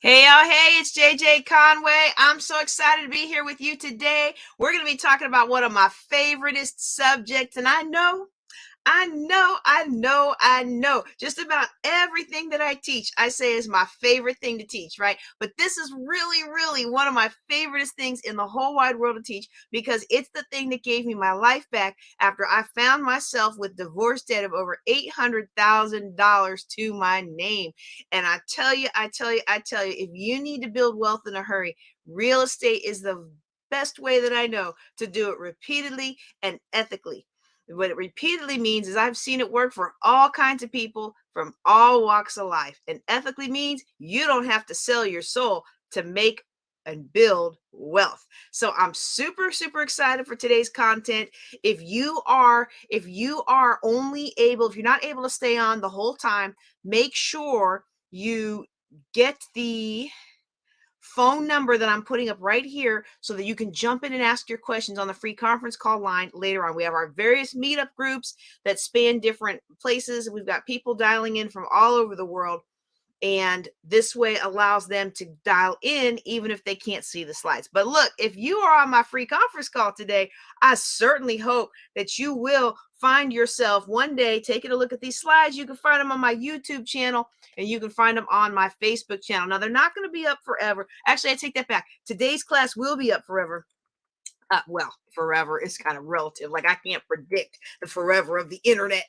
Hey, y'all. Hey, it's JJ Conway. I'm so excited to be here with you today. We're going to be talking about one of my favoriteest subjects, and I know. Just about everything that I teach, I say is my favorite thing to teach, right? But this is really one of my favoriteest things in the whole wide world to teach because it's the thing that gave me my life back after I found myself with divorce debt of over $800,000 to my name. And I tell you, if you need to build wealth in a hurry, real estate is the best way that I know to do it repeatedly and ethically. What it repeatedly means is I've seen it work for all kinds of people from all walks of life. And ethically means you don't have to sell your soul to make and build wealth. So I'm super excited for today's content. If you are only able, if you're not able to stay on the whole time, make sure you get the phone number that I'm putting up right here so that you can jump in and ask your questions on the free conference call line later on. We have our various meetup groups that span different places. We've got people dialing in from all over the world. And this way allows them to dial in even if they can't see the slides. But look, if you are on my free conference call today, I certainly hope that you will find yourself one day taking a look at these slides. You can find them on my YouTube channel and you can find them on my Facebook channel. Now, they're not going to be up forever. Actually, I take that back. Today's class will be up forever. Well, forever is kind of relative. Like I can't predict the forever of the internet.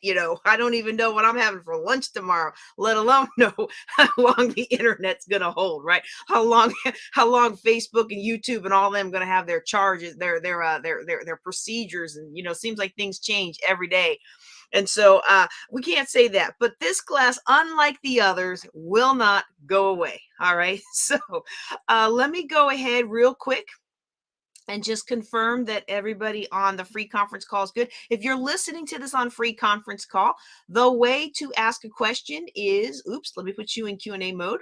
I don't even know what I'm having for lunch tomorrow, let alone know how long the internet's going to hold, right? How long Facebook and YouTube and all them going to have their charges, their procedures. And, seems like things change every day. And so we can't say that. But this class, unlike the others, will not go away. All right. So let me go ahead real quick and just confirm that everybody on the free conference call is good. If you're listening to this on free conference call, the way to ask a question is, let me put you in Q&A mode.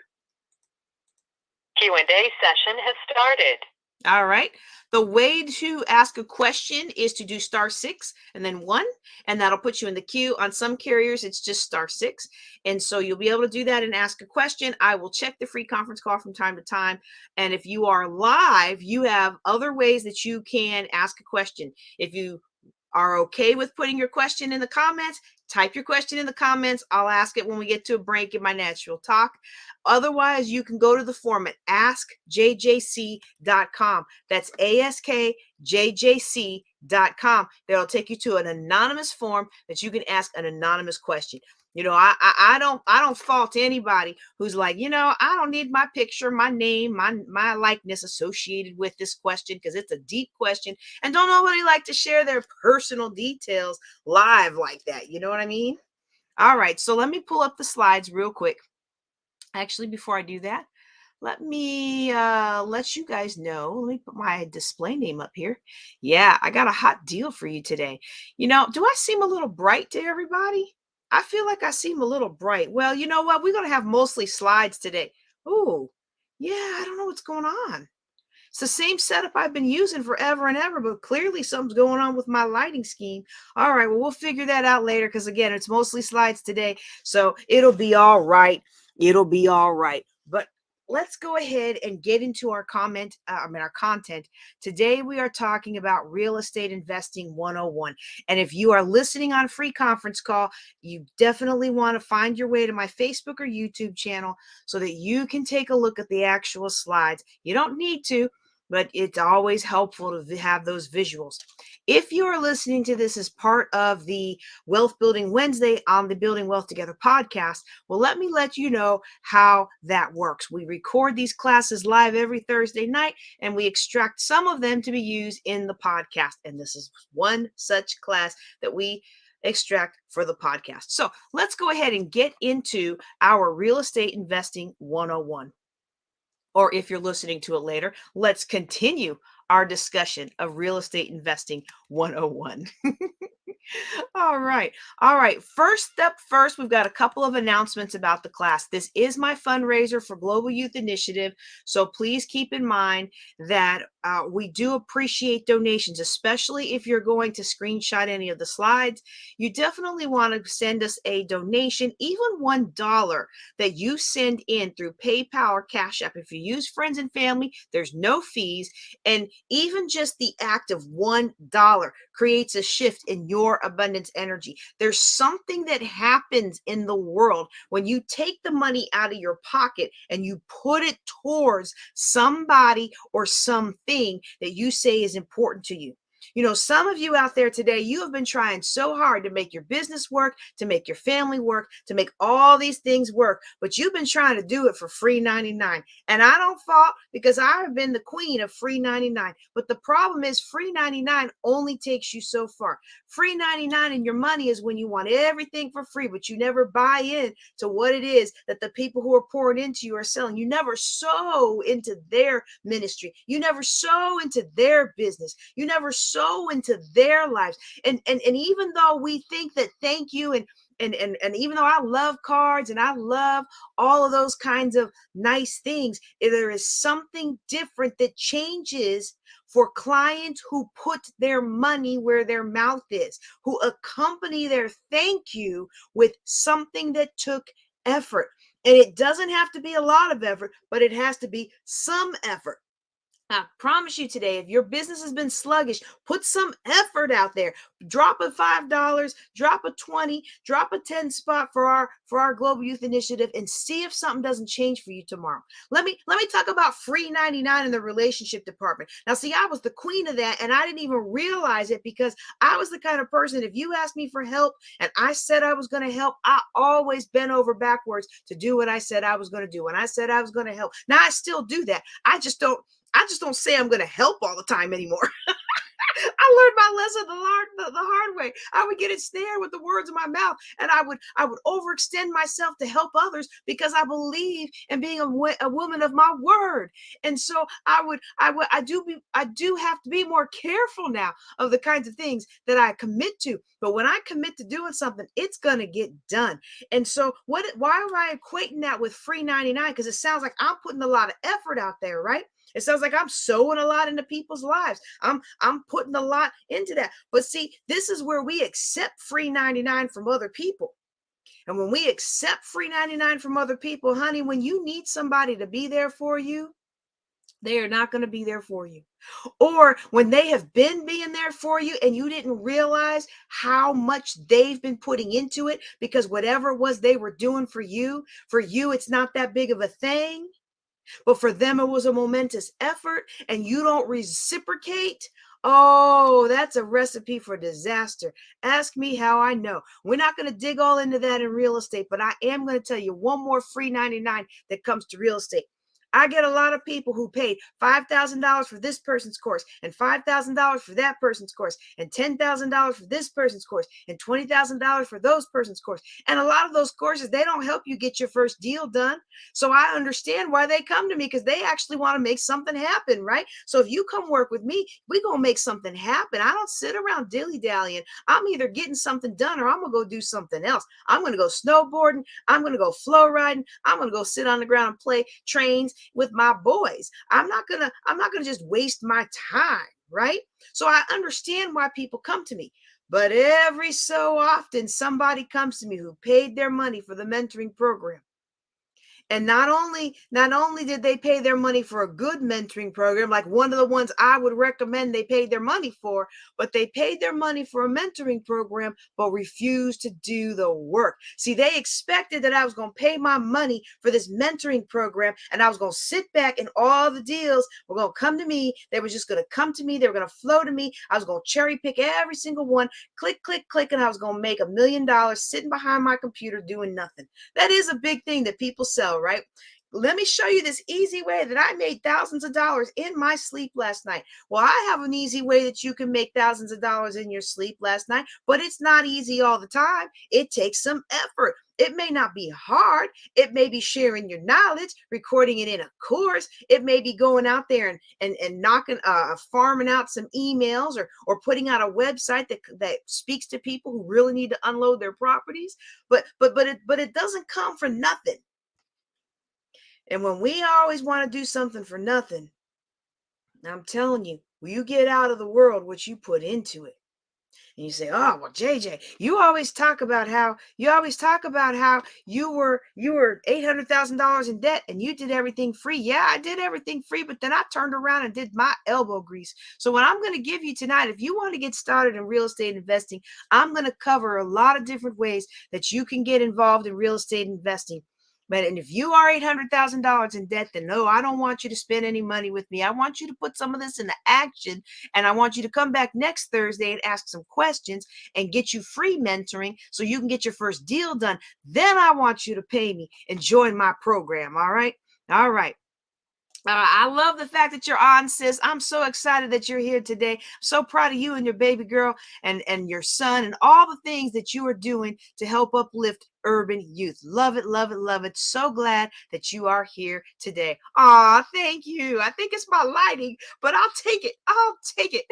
Q&A session has started. All right. The way to ask a question is to do *6 and then 1, and that'll put you in the queue. On some carriers, it's just *6. And so you'll be able to do that and ask a question. I will check the free conference call from time to time. And if you are live, you have other ways that you can ask a question. If you are okay with putting your question in the comments, type your question in the comments. I'll ask it when we get to a break in my natural talk. Otherwise, you can go to the form at askjjc.com. That's askjjc.com. That'll take you to an anonymous form that you can ask an anonymous question. I don't fault anybody who's like, I don't need my picture, my name, my likeness associated with this question because it's a deep question, and don't nobody like to share their personal details live like that. You know what I mean? All right, so let me pull up the slides real quick. Actually, before I do that, let me let you guys know. Let me put my display name up here. Yeah, I got a hot deal for you today. Do I seem a little bright to everybody? I feel like I seem a little bright. Well, you know what? We're going to have mostly slides today. Oh, yeah, I don't know what's going on. It's the same setup I've been using forever and ever, but clearly something's going on with my lighting scheme. All right, well, we'll figure that out later because, again, it's mostly slides today, so it'll be all right. It'll be all right. But let's go ahead and get into our content. Today we are talking about real estate investing 101. And if you are listening on free conference call, you definitely want to find your way to my Facebook or YouTube channel so that you can take a look at the actual slides. You don't need to, but it's always helpful to have those visuals. If you are listening to this as part of the Wealth Building Wednesday on the Building Wealth Together podcast, well, let me let you know how that works. We record these classes live every Thursday night, and we extract some of them to be used in the podcast. And this is one such class that we extract for the podcast. So let's go ahead and get into our real estate investing 101. or if you're listening to it later, let's continue our discussion of real estate investing 101. All right. All right. First step first, we've got a couple of announcements about the class. This is my fundraiser for Global Youth Initiative. So please keep in mind that we do appreciate donations, especially if you're going to screenshot any of the slides. You definitely want to send us a donation, even $1 that you send in through PayPal or Cash App. If you use friends and family, there's no fees. And even just the act of $1 creates a shift in your abundance energy. There's something that happens in the world when you take the money out of your pocket and you put it towards somebody or something that you say is important to you. You know, some of you out there today, you have been trying so hard to make your business work, to make your family work, to make all these things work, but you've been trying to do it for free 99. And I don't fault, because I've been the queen of free 99. But the problem is free 99 only takes you so far. Free 99 in your money is when you want everything for free, but you never buy in to what it is that the people who are pouring into you are selling. You never sow into their ministry. You never sow into their business. You never sow into their lives. And even though we think that thank you and even though I love cards and I love all of those kinds of nice things, there is something different that changes for clients who put their money where their mouth is, who accompany their thank you with something that took effort. And it doesn't have to be a lot of effort, but it has to be some effort. I promise you today, if your business has been sluggish, put some effort out there. Drop a $5, drop a 20, drop a 10 spot for our Global Youth Initiative, and see if something doesn't change for you tomorrow. Let me talk about free 99 in the relationship department. Now, see, I was the queen of that, and I didn't even realize it, because I was the kind of person, if you asked me for help and I said I was going to help, I always bent over backwards to do what I said I was going to do. When I said I was going to help, now I still do that. I just don't say I'm going to help all the time anymore. I learned my lesson the hard way. I would get ensnared with the words of my mouth, and I would overextend myself to help others because I believe in being a woman of my word. And so I do have to be more careful now of the kinds of things that I commit to. But when I commit to doing something, it's gonna get done. And so why am I equating that with free 99? Because it sounds like I'm putting a lot of effort out there, right? It sounds like I'm sowing a lot into people's lives. I'm putting a lot into that. But see, this is where we accept free 99 from other people. And when we accept free 99 from other people, honey, when you need somebody to be there for you, they are not going to be there for you. Or when they have been being there for you and you didn't realize how much they've been putting into it, because whatever it was they were doing for you, it's not that big of a thing. But for them, it was a momentous effort, and you don't reciprocate. Oh, that's a recipe for disaster. Ask me how I know. We're not going to dig all into that in real estate, but I am going to tell you one more free 99 that comes to real estate. I get a lot of people who paid $5,000 for this person's course, and $5,000 for that person's course, and $10,000 for this person's course, and $20,000 for those person's course. And a lot of those courses, they don't help you get your first deal done. So I understand why they come to me, because they actually want to make something happen, right? So if you come work with me, we're going to make something happen. I don't sit around dilly-dallying. I'm either getting something done or I'm going to go do something else. I'm going to go snowboarding. I'm going to go flow riding. I'm going to go sit on the ground and play trains with my boys. I'm not gonna just waste my time, right? So I understand why people come to me. But every so often somebody comes to me who paid their money for the mentoring program. And not only did they pay their money for a good mentoring program, like one of the ones I would recommend they paid their money for, but they paid their money for a mentoring program, but refused to do the work. See, they expected that I was going to pay my money for this mentoring program, and I was going to sit back and all the deals were going to come to me. They were just going to come to me. They were going to flow to me. I was going to cherry pick every single one, click, click, click, and I was going to make $1 million sitting behind my computer doing nothing. That is a big thing that people sell, right? let me show you this easy way that I made thousands of dollars in my sleep last night. Well, I have an easy way that you can make thousands of dollars in your sleep last night, but it's not easy all the time. It takes some effort. It may not be hard. It may be sharing your knowledge, recording it in a course. It may be going out there and knocking, farming out some emails, or putting out a website that speaks to people who really need to unload their properties. But it doesn't come for nothing. And when we always want to do something for nothing, I'm telling you, when you get out of the world what you put into it. And you say, "Oh, well, JJ, you always talk about how you were $800,000 in debt and you did everything free." Yeah, I did everything free, but then I turned around and did my elbow grease. So what I'm going to give you tonight, if you want to get started in real estate investing, I'm going to cover a lot of different ways that you can get involved in real estate investing. And if you are $800,000 in debt, then no, I don't want you to spend any money with me. I want you to put some of this into action, and I want you to come back next Thursday and ask some questions and get you free mentoring so you can get your first deal done. Then I want you to pay me and join my program. All right. All right. I love the fact that you're on, sis. I'm so excited that you're here today. So proud of you and your baby girl and your son and all the things that you are doing to help uplift urban youth. Love it, love it, love it. So glad that you are here today. Aw, thank you. I think it's my lighting, but I'll take it. I'll take it.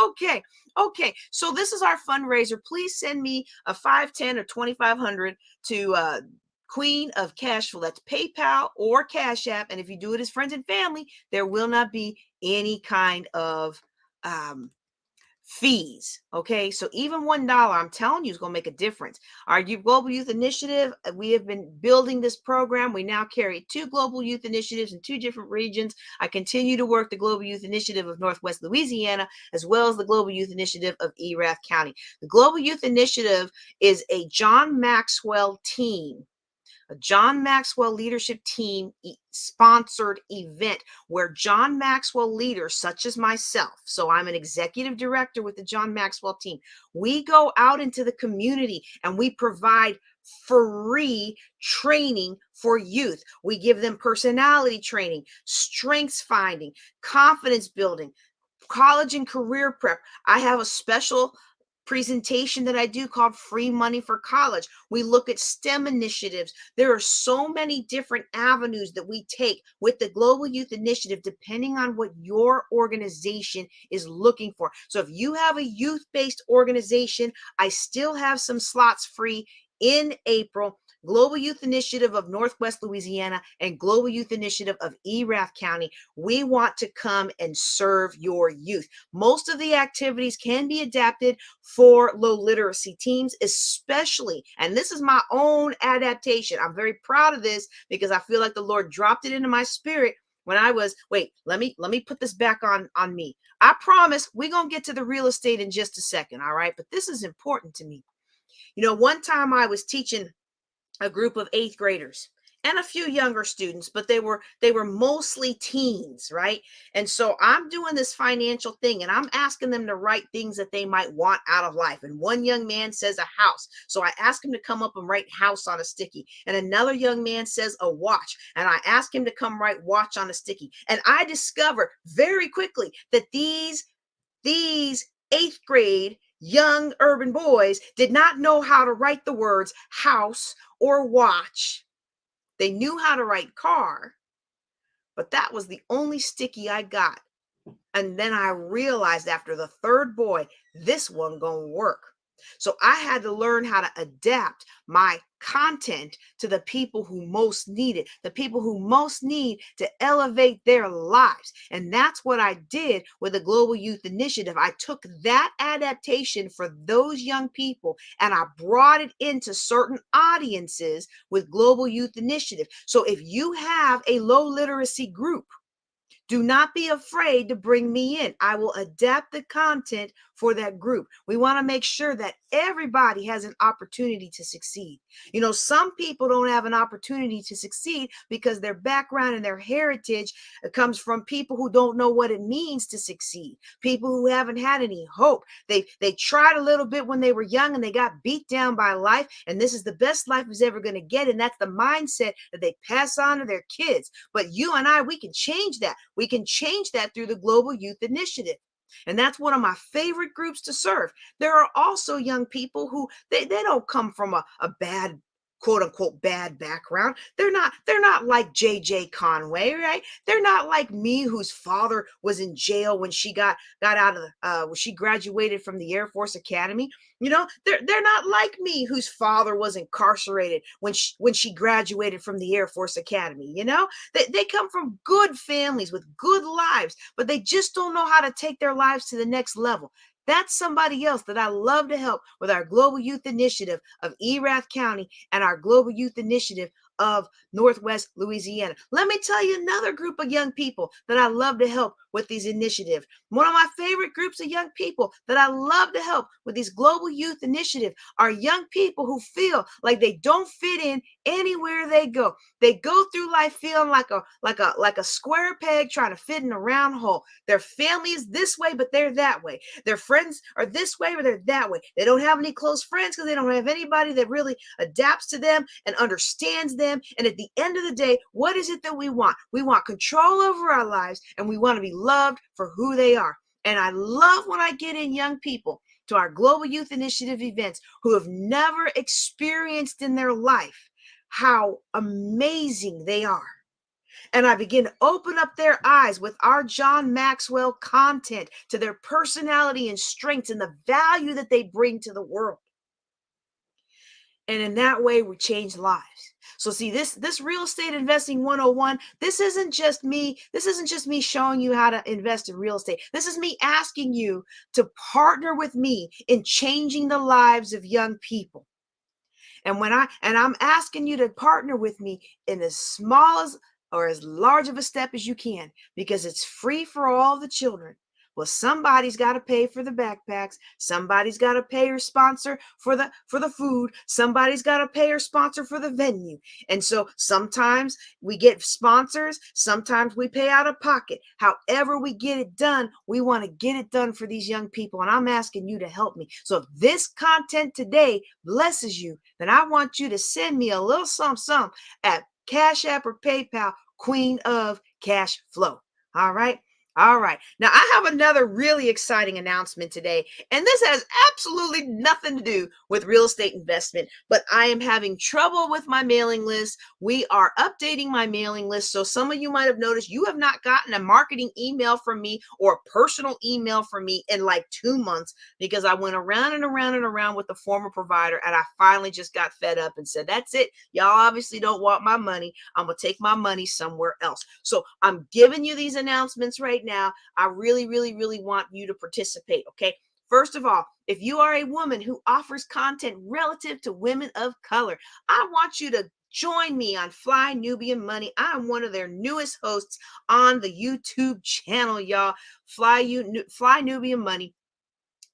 Okay. Okay. So this is our fundraiser. Please send me a 5, 10, or 2,500 to Queen of Cashflow. That's PayPal or Cash App. And if you do it as friends and family, there will not be any kind of fees. Okay. So even $1, I'm telling you, is going to make a difference. Our Global Youth Initiative, we have been building this program. We now carry 2 Global Youth Initiatives in 2 different regions. I continue to work the Global Youth Initiative of Northwest Louisiana, as well as the Global Youth Initiative of Erath County. The Global Youth Initiative is a John Maxwell team, a John Maxwell leadership team sponsored event where John Maxwell leaders such as myself, so I'm an executive director with the John Maxwell team, we go out into the community and we provide free training for youth. We give them personality training, strengths finding, confidence building, college and career prep. I have a special presentation that I do called Free Money for College. We look at STEM initiatives. There are so many different avenues that we take with the Global Youth Initiative, depending on what your organization is looking for. So if you have a youth-based organization, I still have some slots free in April. Global Youth Initiative of Northwest Louisiana and Global Youth Initiative of Erath County. We want to come and serve your youth. Most of the activities can be adapted for low literacy teams, especially, and this is my own adaptation. I'm very proud of this because I feel like the Lord dropped it into my spirit when I was, let me put this back on me. I promise we're going to get to the real estate in just a second. All right. But this is important to me. You know, one time I was teaching a group of 8th graders and a few younger students, but they were mostly teens, right? And so I'm doing this financial thing and I'm asking them to write things that they might want out of life. And one young man says a house. So I ask him to come up and write house on a sticky. And another young man says a watch. And I ask him to come write watch on a sticky. And I discover very quickly that these 8th grade young urban boys did not know how to write the words house or watch. They knew how to write car, but that was the only sticky I got. And then I realized after the 3rd boy, this one gonna work. So I had to learn how to adapt my content to the people who most need it, the people who most need to elevate their lives. And that's what I did with the Global Youth Initiative. I took that adaptation for those young people and I brought it into certain audiences with Global Youth Initiative. So if you have a low literacy group, do not be afraid to bring me in. I will adapt the content for that group. We want to make sure that everybody has an opportunity to succeed. You know, some people don't have an opportunity to succeed because their background and their heritage comes from people who don't know what it means to succeed, people who haven't had any hope. They tried a little bit when they were young and they got beat down by life, and this is the best life is ever going to get, and that's the mindset that they pass on to their kids. But you and I, we can change that. We can change that through the Global Youth Initiative. And that's one of my favorite groups to serve. There are also young people who they don't come from a bad, quote unquote, bad background. They're not like JJ Conway, right? They're not like me, whose father was in jail when she got out of when she graduated from the Air Force Academy. You know, they're not like me, whose father was incarcerated when she graduated from the Air Force Academy. You know, they come from good families with good lives, but they just don't know how to take their lives to the next level. That's somebody else that I love to help with our Global Youth Initiative of Erath County and our Global Youth Initiative of Northwest Louisiana. Let me tell you another group of young people that I love to help with these initiatives. One of my favorite groups of young people that I love to help with these Global Youth Initiative are young people who feel like they don't fit in anywhere they go. They go through life feeling like a square peg trying to fit in a round hole. Their family is this way, but they're that way. Their friends are this way, but they're that way. They don't have any close friends because they don't have anybody that really adapts to them and understands them. And at the end of the day, what is it that we want? We want control over our lives, and we want to be loved for who they are. And I love when I get in young people to our Global Youth Initiative events who have never experienced in their life how amazing they are. And I begin to open up their eyes with our John Maxwell content to their personality and strengths and the value that they bring to the world. And in that way, we change lives. So see, this real estate investing 101, this isn't just me showing you how to invest in real estate. This is me asking you to partner with me in changing the lives of young people. And I'm asking you to partner with me in as small as or as large of a step as you can, because it's free for all the children. Well, somebody's got to pay for the backpacks. Somebody's got to pay or sponsor for the food. Somebody's got to pay or sponsor for the venue. And so sometimes we get sponsors. Sometimes we pay out of pocket. However we get it done, we want to get it done for these young people. And I'm asking you to help me. So if this content today blesses you, then I want you to send me a little something at Cash App or PayPal, Queen of Cash Flow. All right. All right. Now, I have another really exciting announcement today, and this has absolutely nothing to do with real estate investment, but I am having trouble with my mailing list. We are updating my mailing list. So some of you might have noticed you have not gotten a marketing email from me or a personal email from me in like 2 months, because I went around and around and around with the former provider, and I finally just got fed up and said, that's it. Y'all obviously don't want my money. I'm going to take my money somewhere else. So I'm giving you these announcements right now. I really, really, really want you to participate. Okay. First of all, if you are a woman who offers content relative to women of color, I want you to join me on Fly Nubian Money. I'm one of their newest hosts on the YouTube channel, y'all. Fly Nubian Money.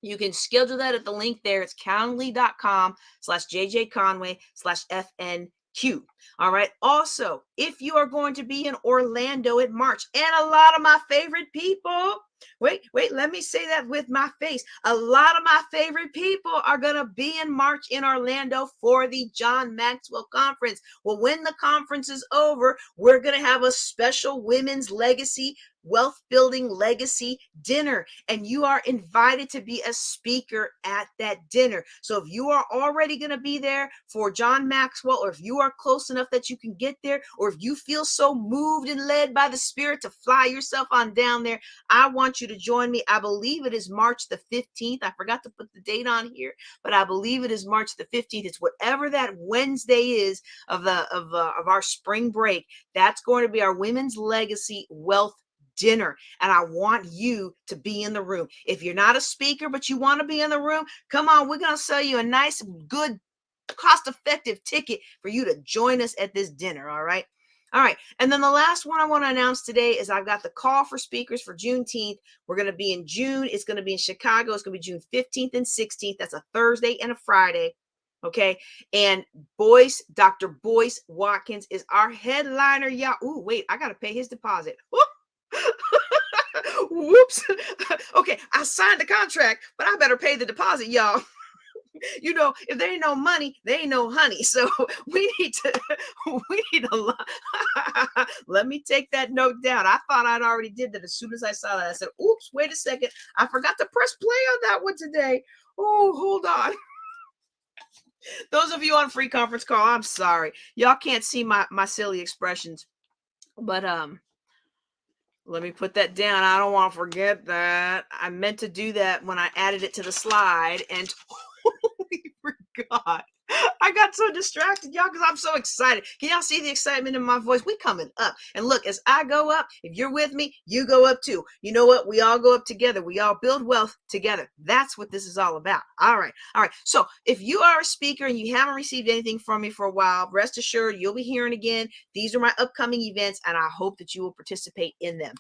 You can schedule that at the link there. It's calendly.com/JJConway/FNQ. All right. Also, if you are going to be in Orlando in March, and a lot of my favorite people, wait, let me say that with my face. A lot of my favorite people are going to be in March in Orlando for the John Maxwell Conference. Well, when the conference is over, we're going to have a special Women's Legacy Wealth Building Legacy dinner, and you are invited to be a speaker at that dinner. So if you are already going to be there for John Maxwell, or if you are close enough that you can get there, or if you feel so moved and led by the Spirit to fly yourself on down there, I want you to join me. I believe it is March the 15th. I forgot to put the date on here, but I believe it is March the 15th. It's whatever that Wednesday is of our spring break. That's going to be our Women's Legacy Wealth dinner, and I want you to be in the room. If you're not a speaker but you want to be in the room, come on, we're going to sell you a nice, good, cost-effective ticket for you to join us at this dinner. All right. All right. And then the last one I want to announce today is I've got the call for speakers for Juneteenth. We're going to be in June. It's going to be in Chicago. It's going to be June 15th and 16th. That's a Thursday and a Friday. Okay. And Dr. Boyce Watkins is our headliner. Y'all. Ooh, wait, I got to pay his deposit. Whoops. Okay. I signed the contract, but I better pay the deposit, y'all. You know, if there ain't no money, there ain't no honey. So we need a lot. Let me take that note down. I thought I'd already did that. As soon as I saw that, I said, oops, wait a second. I forgot to press play on that one today. Oh, hold on. Those of you on free conference call, I'm sorry. Y'all can't see my silly expressions. But let me put that down. I don't want to forget that. I meant to do that when I added it to the slide and totally forgot. I got so distracted, y'all, because I'm so excited. Can y'all see the excitement in my voice? We coming up. And look, as I go up, if you're with me, you go up too. You know what? We all go up together. We all build wealth together. That's what this is all about. All right. All right. So if you are a speaker and you haven't received anything from me for a while, rest assured you'll be hearing again. These are my upcoming events, and I hope that you will participate in them.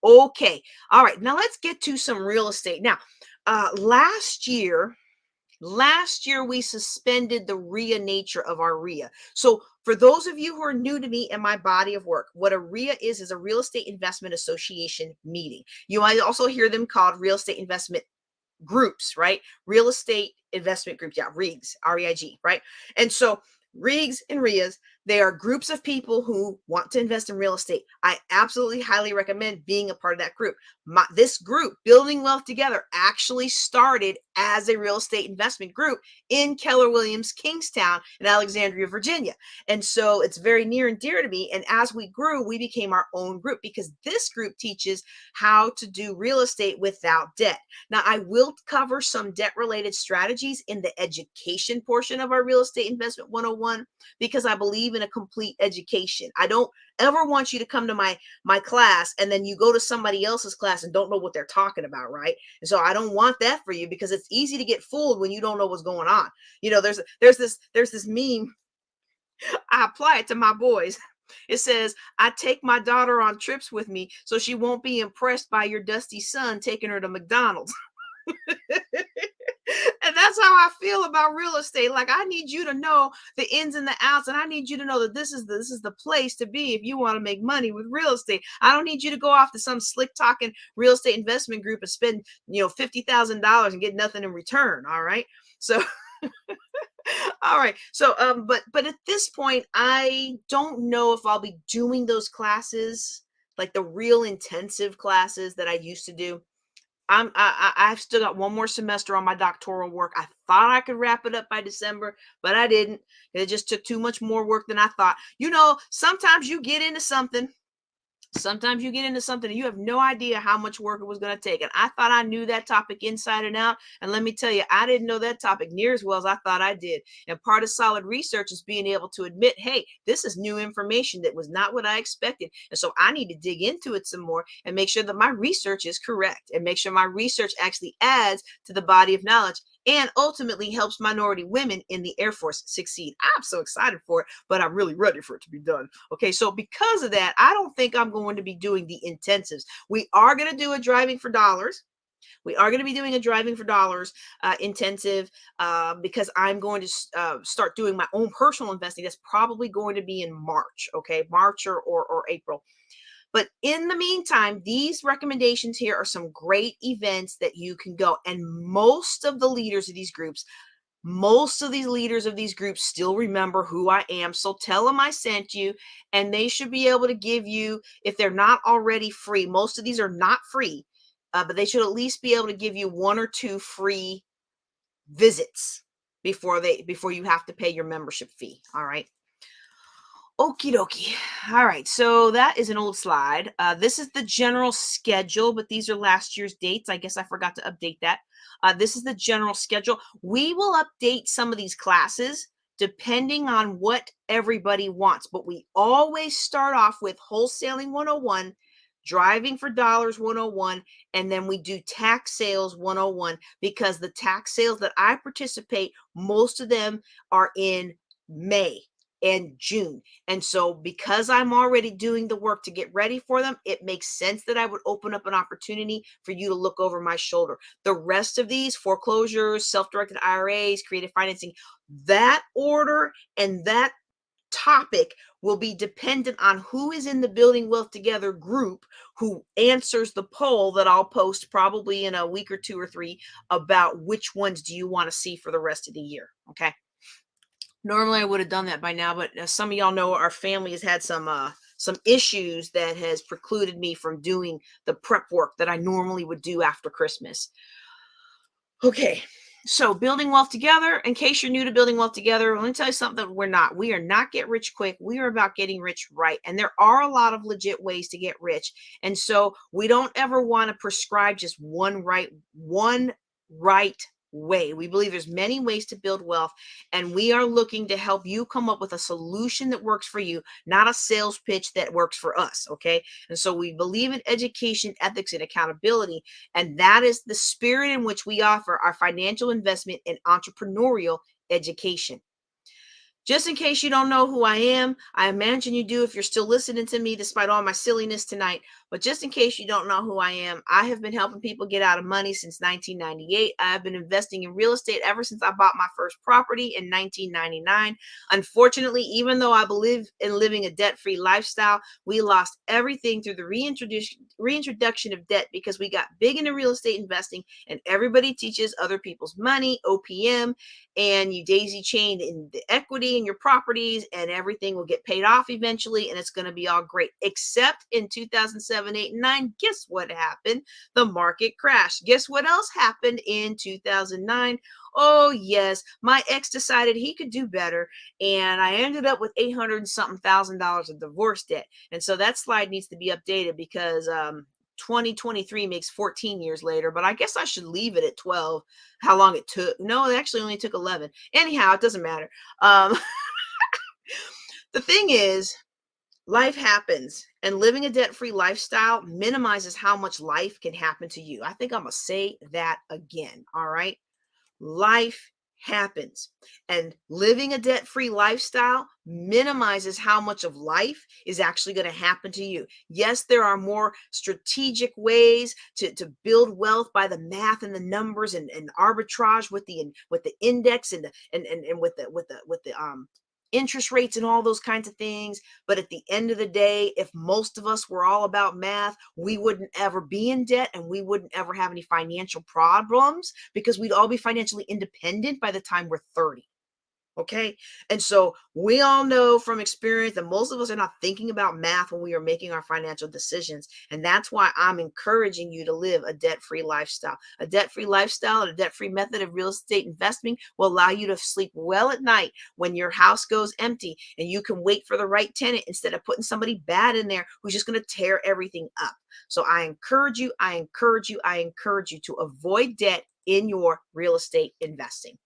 Okay. All right. Now let's get to some real estate. Now, last year we suspended the RIA nature of our RIA. So for those of you who are new to me and my body of work, what a RIA is a real estate investment association meeting. You might also hear them called real estate investment groups, right? Real estate investment groups. Yeah, REIGs, R-E-I-G, right? And so REIGs and RIAs, they are groups of people who want to invest in real estate. I absolutely highly recommend being a part of that group. This group, Building Wealth Together, actually started as a real estate investment group in Keller Williams, Kingstown, in Alexandria, Virginia. And so it's very near and dear to me. And as we grew, we became our own group because this group teaches how to do real estate without debt. Now, I will cover some debt-related strategies in the education portion of our Real Estate Investment 101 because I believe in a complete education. I don't ever want you to come to my class and then you go to somebody else's class and don't know what they're talking about, right? And so I don't want that for you because it's easy to get fooled when you don't know what's going on. You know, there's this meme. I apply it to my boys. It says, I take my daughter on trips with me so she won't be impressed by your dusty son taking her to McDonald's. And that's how I feel about real estate. Like, I need you to know the ins and the outs, and I need you to know that this is the place to be if you want to make money with real estate. I don't need you to go off to some slick talking real estate investment group and spend, $50,000 and get nothing in return. All right. So all right. So but at this point, I don't know if I'll be doing those classes, like the real intensive classes that I used to do. I've still got one more semester on my doctoral work. I thought I could wrap it up by December, but I didn't. It just took too much more work than I thought. Sometimes you get into something. Sometimes you get into something and you have no idea how much work it was going to take. And I thought I knew that topic inside and out. And let me tell you, I didn't know that topic near as well as I thought I did. And part of solid research is being able to admit, hey, this is new information that was not what I expected. And so I need to dig into it some more and make sure that my research is correct and make sure my research actually adds to the body of knowledge and ultimately helps minority women in the Air Force succeed. I'm so excited for it, but I'm really ready for it to be done. Okay, so because of that, I don't think I'm going to be doing the intensives. We are going to do a Driving for Dollars. We are going to be doing a Driving for Dollars intensive because I'm going to start doing my own personal investing. That's probably going to be in March, okay? March or April. But in the meantime, these recommendations here are some great events that you can go. And most of the leaders of these groups, most of these leaders of these groups still remember who I am. So tell them I sent you, and they should be able to give you, if they're not already free, most of these are not free, but they should at least be able to give you 1 or 2 free visits before you have to pay your membership fee. All right. Okie dokie. All right, so that is an old slide. This is the general schedule, but these are last year's dates. I guess I forgot to update that. This is the general schedule. We will update some of these classes depending on what everybody wants, but we always start off with Wholesaling 101, Driving for Dollars 101, and then we do Tax Sales 101 because the tax sales that I participate, most of them are in May. and June. And so because I'm already doing the work to get ready for them, it makes sense that I would open up an opportunity for you to look over my shoulder. The rest of these foreclosures, self-directed IRAs, creative financing, that order and that topic will be dependent on who is in the Building Wealth Together group who answers the poll that I'll post probably in a week or 2 or 3 about which ones do you want to see for the rest of the year. Okay. Normally I would have done that by now, but as some of y'all know, our family has had some issues that has precluded me from doing the prep work that I normally would do after Christmas. Okay. So building wealth together, in case you're new to building wealth together, let me tell you something. We are not get rich quick. We are about getting rich right. And there are a lot of legit ways to get rich. And so we don't ever want to prescribe just one right way. We believe there's many ways to build wealth, and we are looking to help you come up with a solution that works for you, not a sales pitch that works for us. Okay. And so we believe in education, ethics, and accountability. And that is the spirit in which we offer our financial investment and entrepreneurial education. Just in case you don't know who I am, I imagine you do if you're still listening to me despite all my silliness tonight. But just in case you don't know who I am, I have been helping people get out of money since 1998. I've been investing in real estate ever since I bought my first property in 1999. Unfortunately, even though I believe in living a debt-free lifestyle, we lost everything through the reintroduction of debt because we got big into real estate investing, and everybody teaches other people's money, OPM, and you daisy chain in the equity in your properties, and everything will get paid off eventually, and it's going to be all great. Except in 2007, 8, and 9, guess what happened? The market crashed. Guess what else happened in 2009? Oh yes, my ex decided he could do better, and I ended up with 800 and something thousand dollars of divorce debt. And so that slide needs to be updated because 2023 makes 14 years later, but I guess I should leave it at 12. How long it took? No, it actually only took 11. Anyhow, it doesn't matter. The thing is, life happens, and living a debt-free lifestyle minimizes how much life can happen to you. I think I'm gonna say that again. All right. Life happens, and living a debt-free lifestyle minimizes how much of life is actually going to happen to you. Yes, there are more strategic ways to build wealth by the math and the numbers, and arbitrage with the index, and with the interest rates and all those kinds of things. But at the end of the day, if most of us were all about math, we wouldn't ever be in debt, and we wouldn't ever have any financial problems because we'd all be financially independent by the time we're 30. Okay. And so we all know from experience that most of us are not thinking about math when we are making our financial decisions. And that's why I'm encouraging you to live a debt-free lifestyle. A debt-free lifestyle and a debt-free method of real estate investing will allow you to sleep well at night when your house goes empty, and you can wait for the right tenant instead of putting somebody bad in there who's just going to tear everything up. So I encourage you to avoid debt in your real estate investing.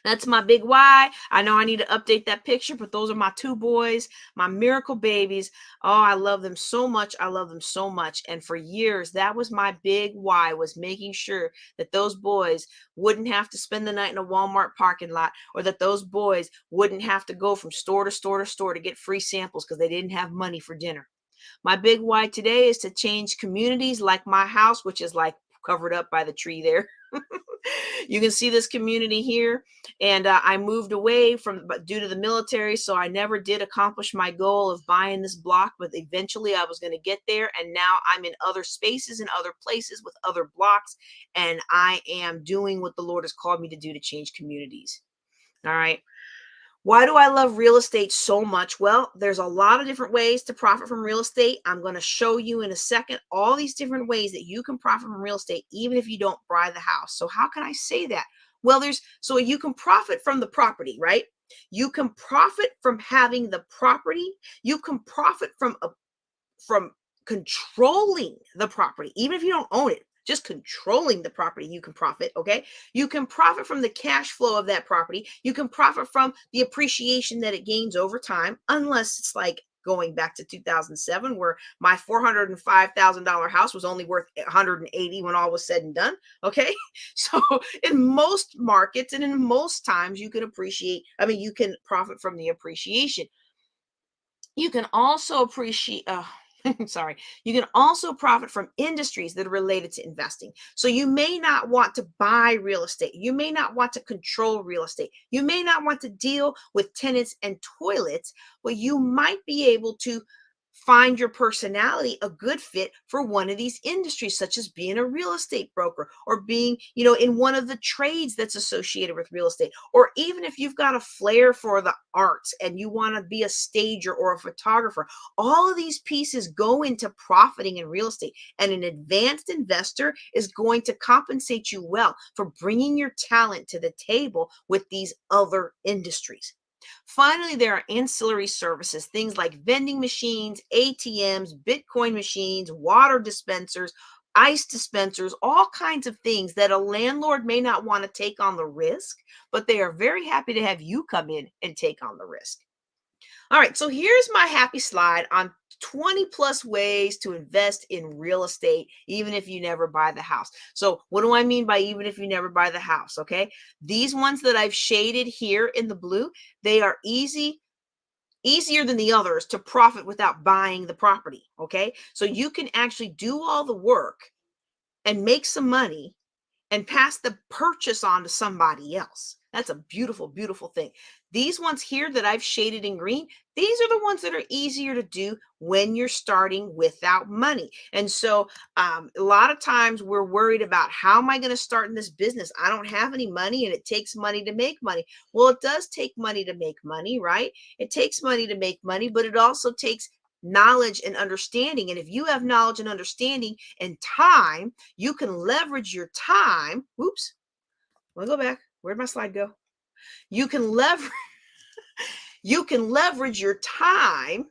That's my big why. I know I need to update that picture, but those are my two boys, my miracle babies. Oh, I love them so much. I love them so much. And for years, that was my big why, was making sure that those boys wouldn't have to spend the night in a Walmart parking lot, or that those boys wouldn't have to go from store to store to store to get free samples because they didn't have money for dinner. My big why today is to change communities like my house, which is like covered up by the tree there. You can see this community here, and I moved away from, but due to the military, so I never did accomplish my goal of buying this block, but eventually I was going to get there, and now I'm in other spaces and other places with other blocks, and I am doing what the Lord has called me to do to change communities. All right. Why do I love real estate so much? Well, there's a lot of different ways to profit from real estate. I'm going to show you in a second all these different ways that you can profit from real estate, even if you don't buy the house. So how can I say that? Well, so you can profit from the property, right? You can profit from having the property. You can profit from controlling the property, even if you don't own it. Just controlling the property, you can profit. Okay. You can profit from the cash flow of that property. You can profit from the appreciation that it gains over time, unless it's like going back to 2007, where my $405,000 house was only worth 180 when all was said and done. Okay. So in most markets and in most times, you can you can profit from the appreciation. You can also sorry, you can also profit from industries that are related to investing. So you may not want to buy real estate. You may not want to control real estate. You may not want to deal with tenants and toilets, but you might be able to find your personality a good fit for one of these industries, such as being a real estate broker or being, in one of the trades that's associated with real estate. Or even if you've got a flair for the arts and you want to be a stager or a photographer, all of these pieces go into profiting in real estate. And an advanced investor is going to compensate you well for bringing your talent to the table with these other industries. Finally, there are ancillary services, things like vending machines, ATMs, Bitcoin machines, water dispensers, ice dispensers, all kinds of things that a landlord may not want to take on the risk, but they are very happy to have you come in and take on the risk. All right, so here's my happy slide on 20 plus ways to invest in real estate, even if you never buy the house. So, what do I mean by even if you never buy the house? Okay, these ones that I've shaded here in the blue, they are easier than the others to profit without buying the property. Okay, so you can actually do all the work and make some money and pass the purchase on to somebody else. That's a beautiful, beautiful thing. These ones here that I've shaded in green, these are the ones that are easier to do when you're starting without money. And so a lot of times we're worried about, how am I going to start in this business? I don't have any money and it takes money to make money. Well, it does take money to make money, right? It takes money to make money, but it also takes knowledge and understanding. And if you have knowledge and understanding and time, you can leverage your time. Oops, let me go back. Where'd my slide go? You can leverage your time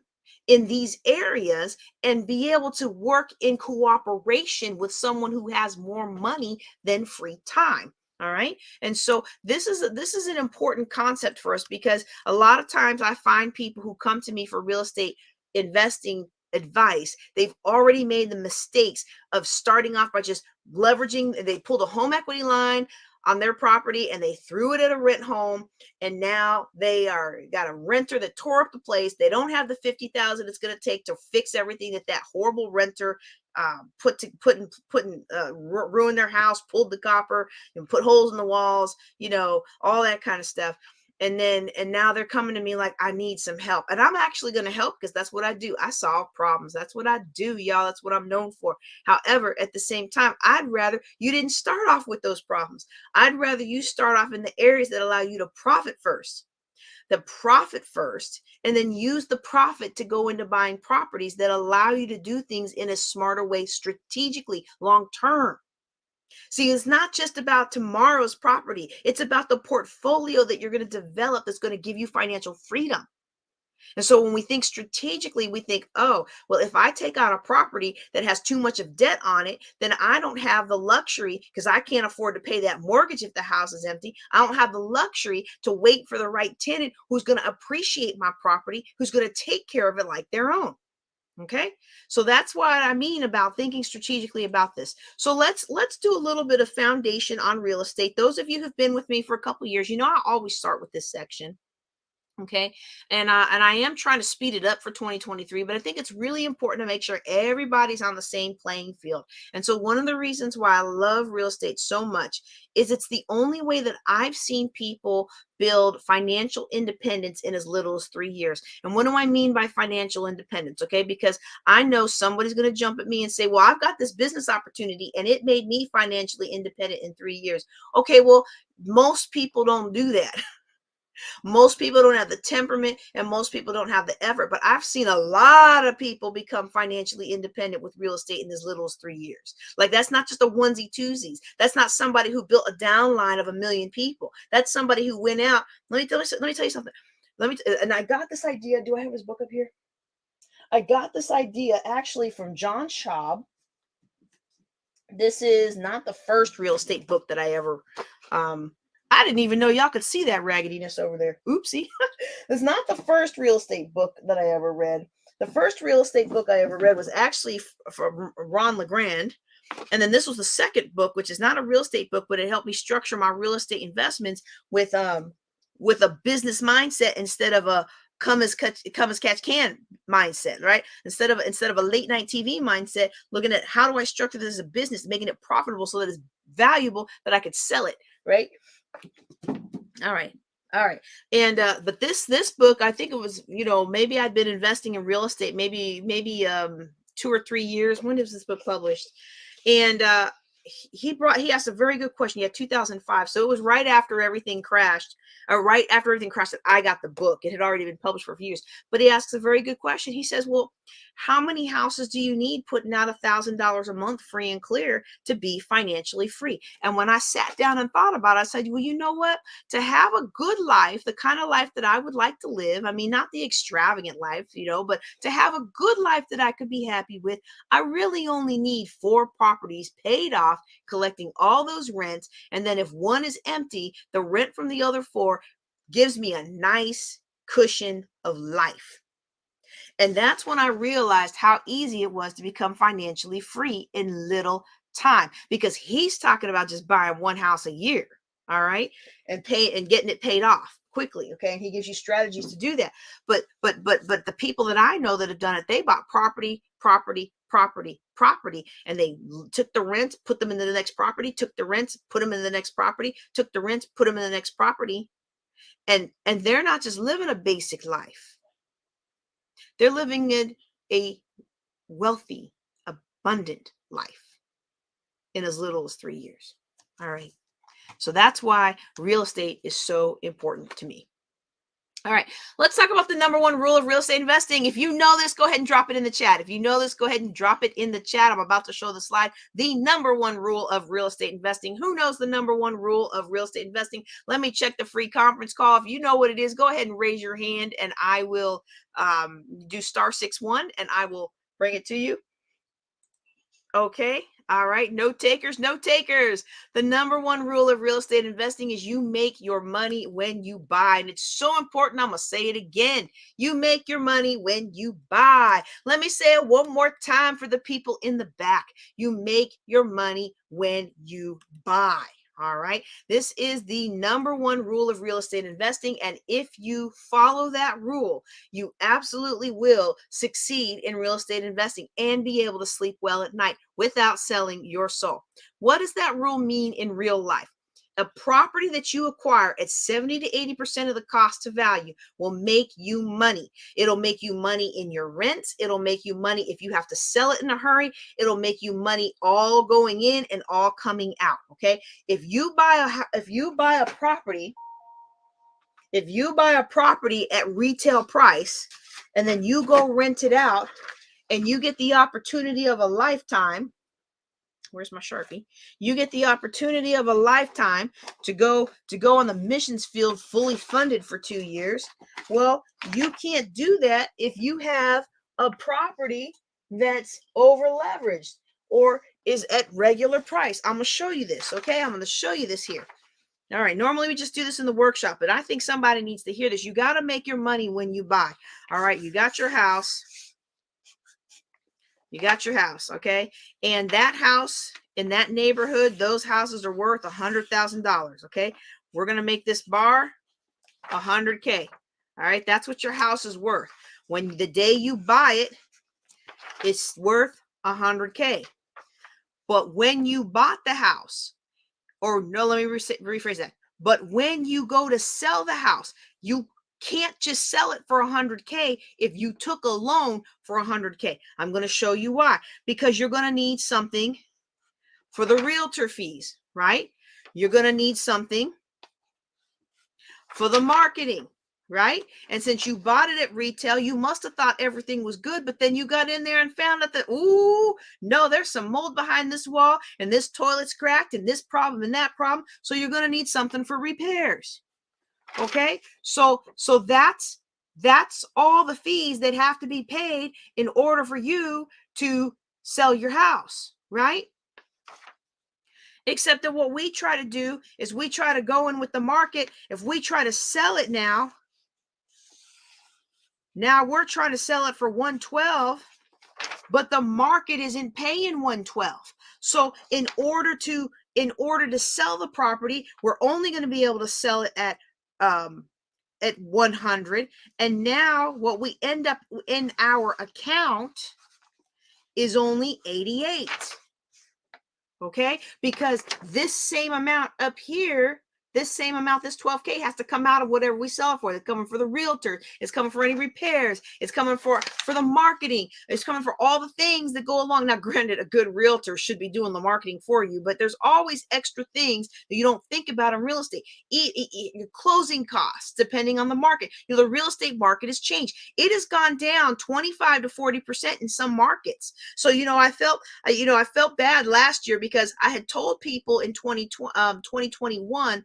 in these areas and be able to work in cooperation with someone who has more money than free time. All right. And so this is an important concept for us, because a lot of times I find people who come to me for real estate investing advice, they've already made the mistakes of starting off by just leveraging. They pulled a home equity line on their property and they threw it at a rent home, and now they are got a renter that tore up the place. They don't have the 50,000 it's going to take to fix everything that horrible renter ruined their house, pulled the copper and put holes in the walls, all that kind of stuff. And now they're coming to me like, I need some help. And I'm actually going to help, because that's what I do. I solve problems. That's what I do, y'all. That's what I'm known for. However, at the same time, I'd rather you didn't start off with those problems. I'd rather you start off in the areas that allow you to profit first. And then use the profit to go into buying properties that allow you to do things in a smarter way, strategically, long term. See, it's not just about tomorrow's property. It's about the portfolio that you're going to develop that's going to give you financial freedom. And so when we think strategically, we think, oh, well, if I take out a property that has too much of debt on it, then I don't have the luxury, because I can't afford to pay that mortgage if the house is empty. I don't have the luxury to wait for the right tenant who's going to appreciate my property, who's going to take care of it like their own. Okay, so that's what I mean about thinking strategically about this. So let's do a little bit of foundation on real estate. Those of you who've been with me for a couple years, I always start with this section. Okay, and I am trying to speed it up for 2023, but I think it's really important to make sure everybody's on the same playing field. And so one of the reasons why I love real estate so much is it's the only way that I've seen people build financial independence in as little as 3 years. And what do I mean by financial independence? Okay, because I know somebody's going to jump at me and say, well, I've got this business opportunity and it made me financially independent in 3 years. Okay, well, most people don't do that. Most people don't have the temperament, and most people don't have the effort. But I've seen a lot of people become financially independent with real estate in as little as 3 years. Like, that's not just a onesie twosies. That's not somebody who built a downline of 1 million people. That's somebody who went out. Let me tell you something. And I got this idea. Do I have his book up here? I got this idea actually from John Schaub. This is not the first real estate book that I ever I didn't even know y'all could see that raggediness over there. Oopsie. It's not the first real estate book that I ever read. The first real estate book I ever read was actually from Ron LeGrand. And then this was the second book, which is not a real estate book, but it helped me structure my real estate investments with a business mindset instead of a come as catch can mindset, right? Instead of a late night TV mindset, looking at how do I structure this as a business, making it profitable so that it's valuable that I could sell it, right? All right. All right. And but this book, I think it was, maybe I'd been investing in real estate maybe 2 or 3 years. When was this book published? And he asked a very good question. He had 2005. So it was right after everything crashed, or right after everything crashed that I got the book. It had already been published for a few years. But he asks a very good question. He says, well, how many houses do you need putting out $1,000 a month free and clear to be financially free? And when I sat down and thought about it, I said, well, you know what? To have a good life, the kind of life that I would like to live, I mean, not the extravagant life, but to have a good life that I could be happy with, I really only need 4 properties paid off, collecting all those rents. And then if one is empty, the rent from the other 4 gives me a nice cushion of life. And that's when I realized how easy it was to become financially free in little time, because he's talking about just buying one house a year. All right. And getting it paid off quickly. Okay. And he gives you strategies to do that. But the people that I know that have done it, they bought property, and they took the rents, put them into the next property, took the rents, put them in the next property, took the rents, put them in the next property. And they're not just living a basic life. They're living in a wealthy, abundant life in as little as 3 years. All right. So that's why real estate is so important to me. All right. Let's talk about the number 1 rule of real estate investing. If you know this, go ahead and drop it in the chat. If you know this, go ahead and drop it in the chat. I'm about to show the slide. The number 1 rule of real estate investing. Who knows the number 1 rule of real estate investing? Let me check the free conference call. If you know what it is, go ahead and raise your hand, and I will do *61 and I will bring it to you. Okay. All right. No takers, no takers. The number 1 rule of real estate investing is you make your money when you buy. And it's so important. I'm going to say it again. You make your money when you buy. Let me say it one more time for the people in the back. You make your money when you buy. All right. This is the number 1 rule of real estate investing. And if you follow that rule, you absolutely will succeed in real estate investing and be able to sleep well at night without selling your soul. What does that rule mean in real life? A property that you acquire at 70 to 80% of the cost to value will make you money. It'll make you money in your rents. It'll make you money if you have to sell it in a hurry. It'll make you money all going in and all coming out. Okay. If you buy a property at retail price, and then you go rent it out and you get the opportunity of a lifetime. Where's my Sharpie? You get the opportunity of a lifetime to go on the missions field fully funded for 2 years. Well, you can't do that if you have a property that's over leveraged or is at regular price. I'm going to show you this. Okay. I'm going to show you this here. All right. Normally we just do this in the workshop, but I think somebody needs to hear this. You got to make your money when you buy. All right. You got your house. Okay? And that house in that neighborhood, those houses are worth $100,000, okay? We're going to make this bar $100K. All right? That's what your house is worth. When the day you buy it, it's worth $100K. But when you bought the house, or no, let me rephrase that. But when you go to sell the house, you can't just sell it for $100K if you took a loan for $100K. I'm going to show you why. Because you're going to need something for the realtor fees, right? You're going to need something for the marketing, right? And since you bought it at retail, you must have thought everything was good, but then you got in there and found out that, ooh, no, there's some mold behind this wall, and this toilet's cracked, and this problem and that problem. So you're going to need something for repairs. Okay, so that's all the fees that have to be paid in order for you to sell your house, right? Except that what we try to do is we try to go in with the market. If we try to sell it now, Now we're trying to sell it for 112, but the market isn't paying 112. So in order to sell the property, we're only going to be able to sell it at 100. And now what we end up in our account is only 88. Okay, because this same amount up here, this 12K has to come out of whatever we sell it for. It's coming for the realtor, it's coming for any repairs, it's coming for the marketing, it's coming for all the things that go along. Now granted, a good realtor should be doing the marketing for you, but there's always extra things that you don't think about in real estate. Your closing costs, depending on the market. The real estate market has changed. It has gone down 25 to 40% in some markets. So I felt bad last year because I had told people in 2021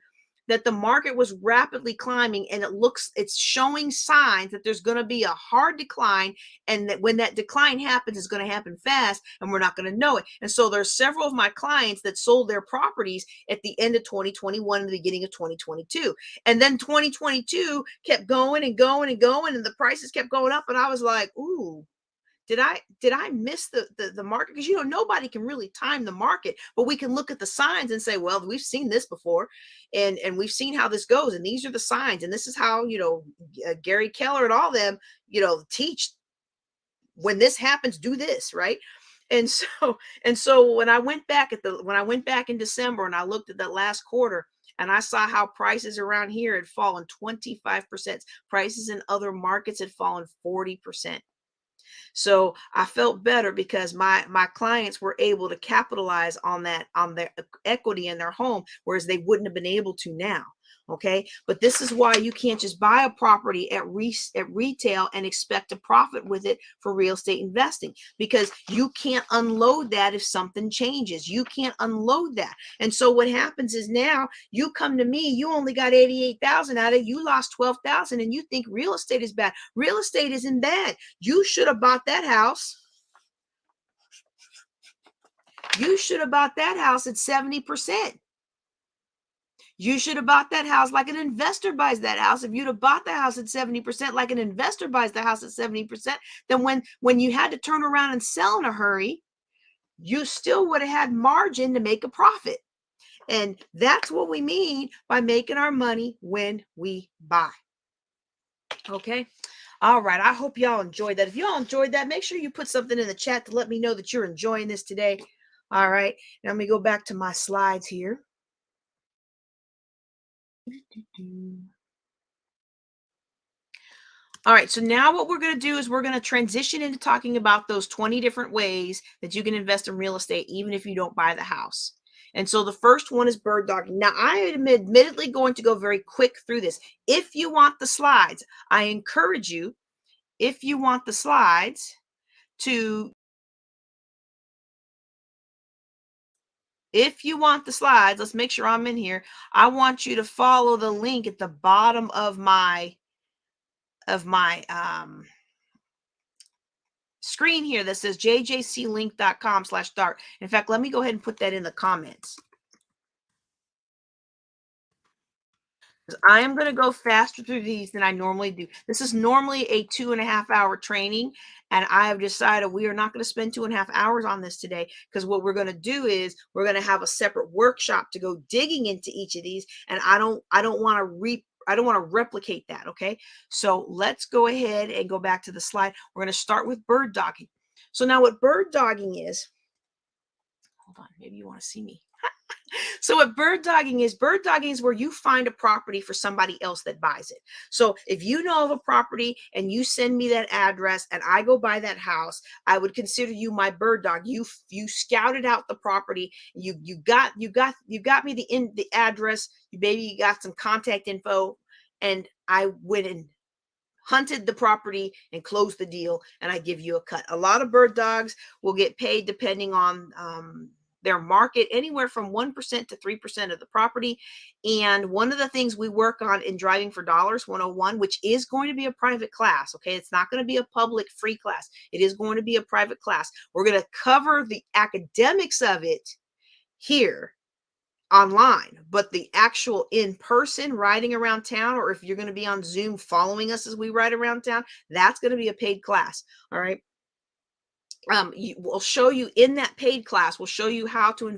that the market was rapidly climbing, and it's showing signs that there's going to be a hard decline, and that when that decline happens, it's going to happen fast, and we're not going to know it. And so there's several of my clients that sold their properties at the end of 2021 and the beginning of 2022. And then 2022 kept going and going and going, and the prices kept going up, and I was like, ooh, did I miss the market? Because nobody can really time the market, but we can look at the signs and say, well, we've seen this before, and we've seen how this goes, and these are the signs, and this is how Gary Keller and all them teach. When this happens, do this, right? And so when I went back in December and I looked at that last quarter, and I saw how prices around here had fallen 25%, prices in other markets had fallen 40%. So I felt better because my clients were able to capitalize on that, on their equity in their home, whereas they wouldn't have been able to now. Okay, but this is why you can't just buy a property at retail and expect to profit with it for real estate investing, because you can't unload that if something changes. You can't unload that. And so what happens is, now you come to me, you only got 88,000 out of it, you lost 12,000, and you think real estate is bad. Real estate isn't bad. You should have bought that house. You should have bought that house at 70%. You should have bought that house like an investor buys that house. If you'd have bought the house at 70%, like an investor buys the house at 70%, then when you had to turn around and sell in a hurry, you still would have had margin to make a profit. And that's what we mean by making our money when we buy. Okay. All right. I hope y'all enjoyed that. If y'all enjoyed that, make sure you put something in the chat to let me know that you're enjoying this today. All right. Now let me go back to my slides here. All right, so now what we're going to do is we're going to transition into talking about those 20 different ways that you can invest in real estate, even if you don't buy the house. And so the first one is bird dogging. Now, I am admittedly going to go very quick through this. If you want the slides, I encourage you, if you want the slides, let's make sure I'm in here. I want you to follow the link at the bottom of my screen here that says jjclink.com/start. In fact, let me go ahead and put that in the comments. I am going to go faster through these than I normally do. This is normally a 2.5 hour training, and I have decided we are not going to spend 2.5 hours on this today, because what we're going to do is we're going to have a separate workshop to go digging into each of these, and I don't want to replicate that. Okay, so let's go ahead and go back to the slide. We're going to start with bird dogging. So now what bird dogging is, hold on, maybe you want to see me. So what bird dogging is where you find a property for somebody else that buys it. So if you know of a property and you send me that address and I go buy that house, I would consider you my bird dog. You scouted out the property. You got me the address. You got some contact info, and I went and hunted the property and closed the deal, and I give you a cut. A lot of bird dogs will get paid depending on their market, anywhere from 1% to 3% of the property. And one of the things we work on in Driving for Dollars 101, which is going to be a private class, okay? It's not going to be a public free class. It is going to be a private class. We're going to cover the academics of it here online, but the actual in person riding around town, or if you're going to be on Zoom following us as we ride around town, that's going to be a paid class. All right. We'll show you in that paid class, we'll show you how to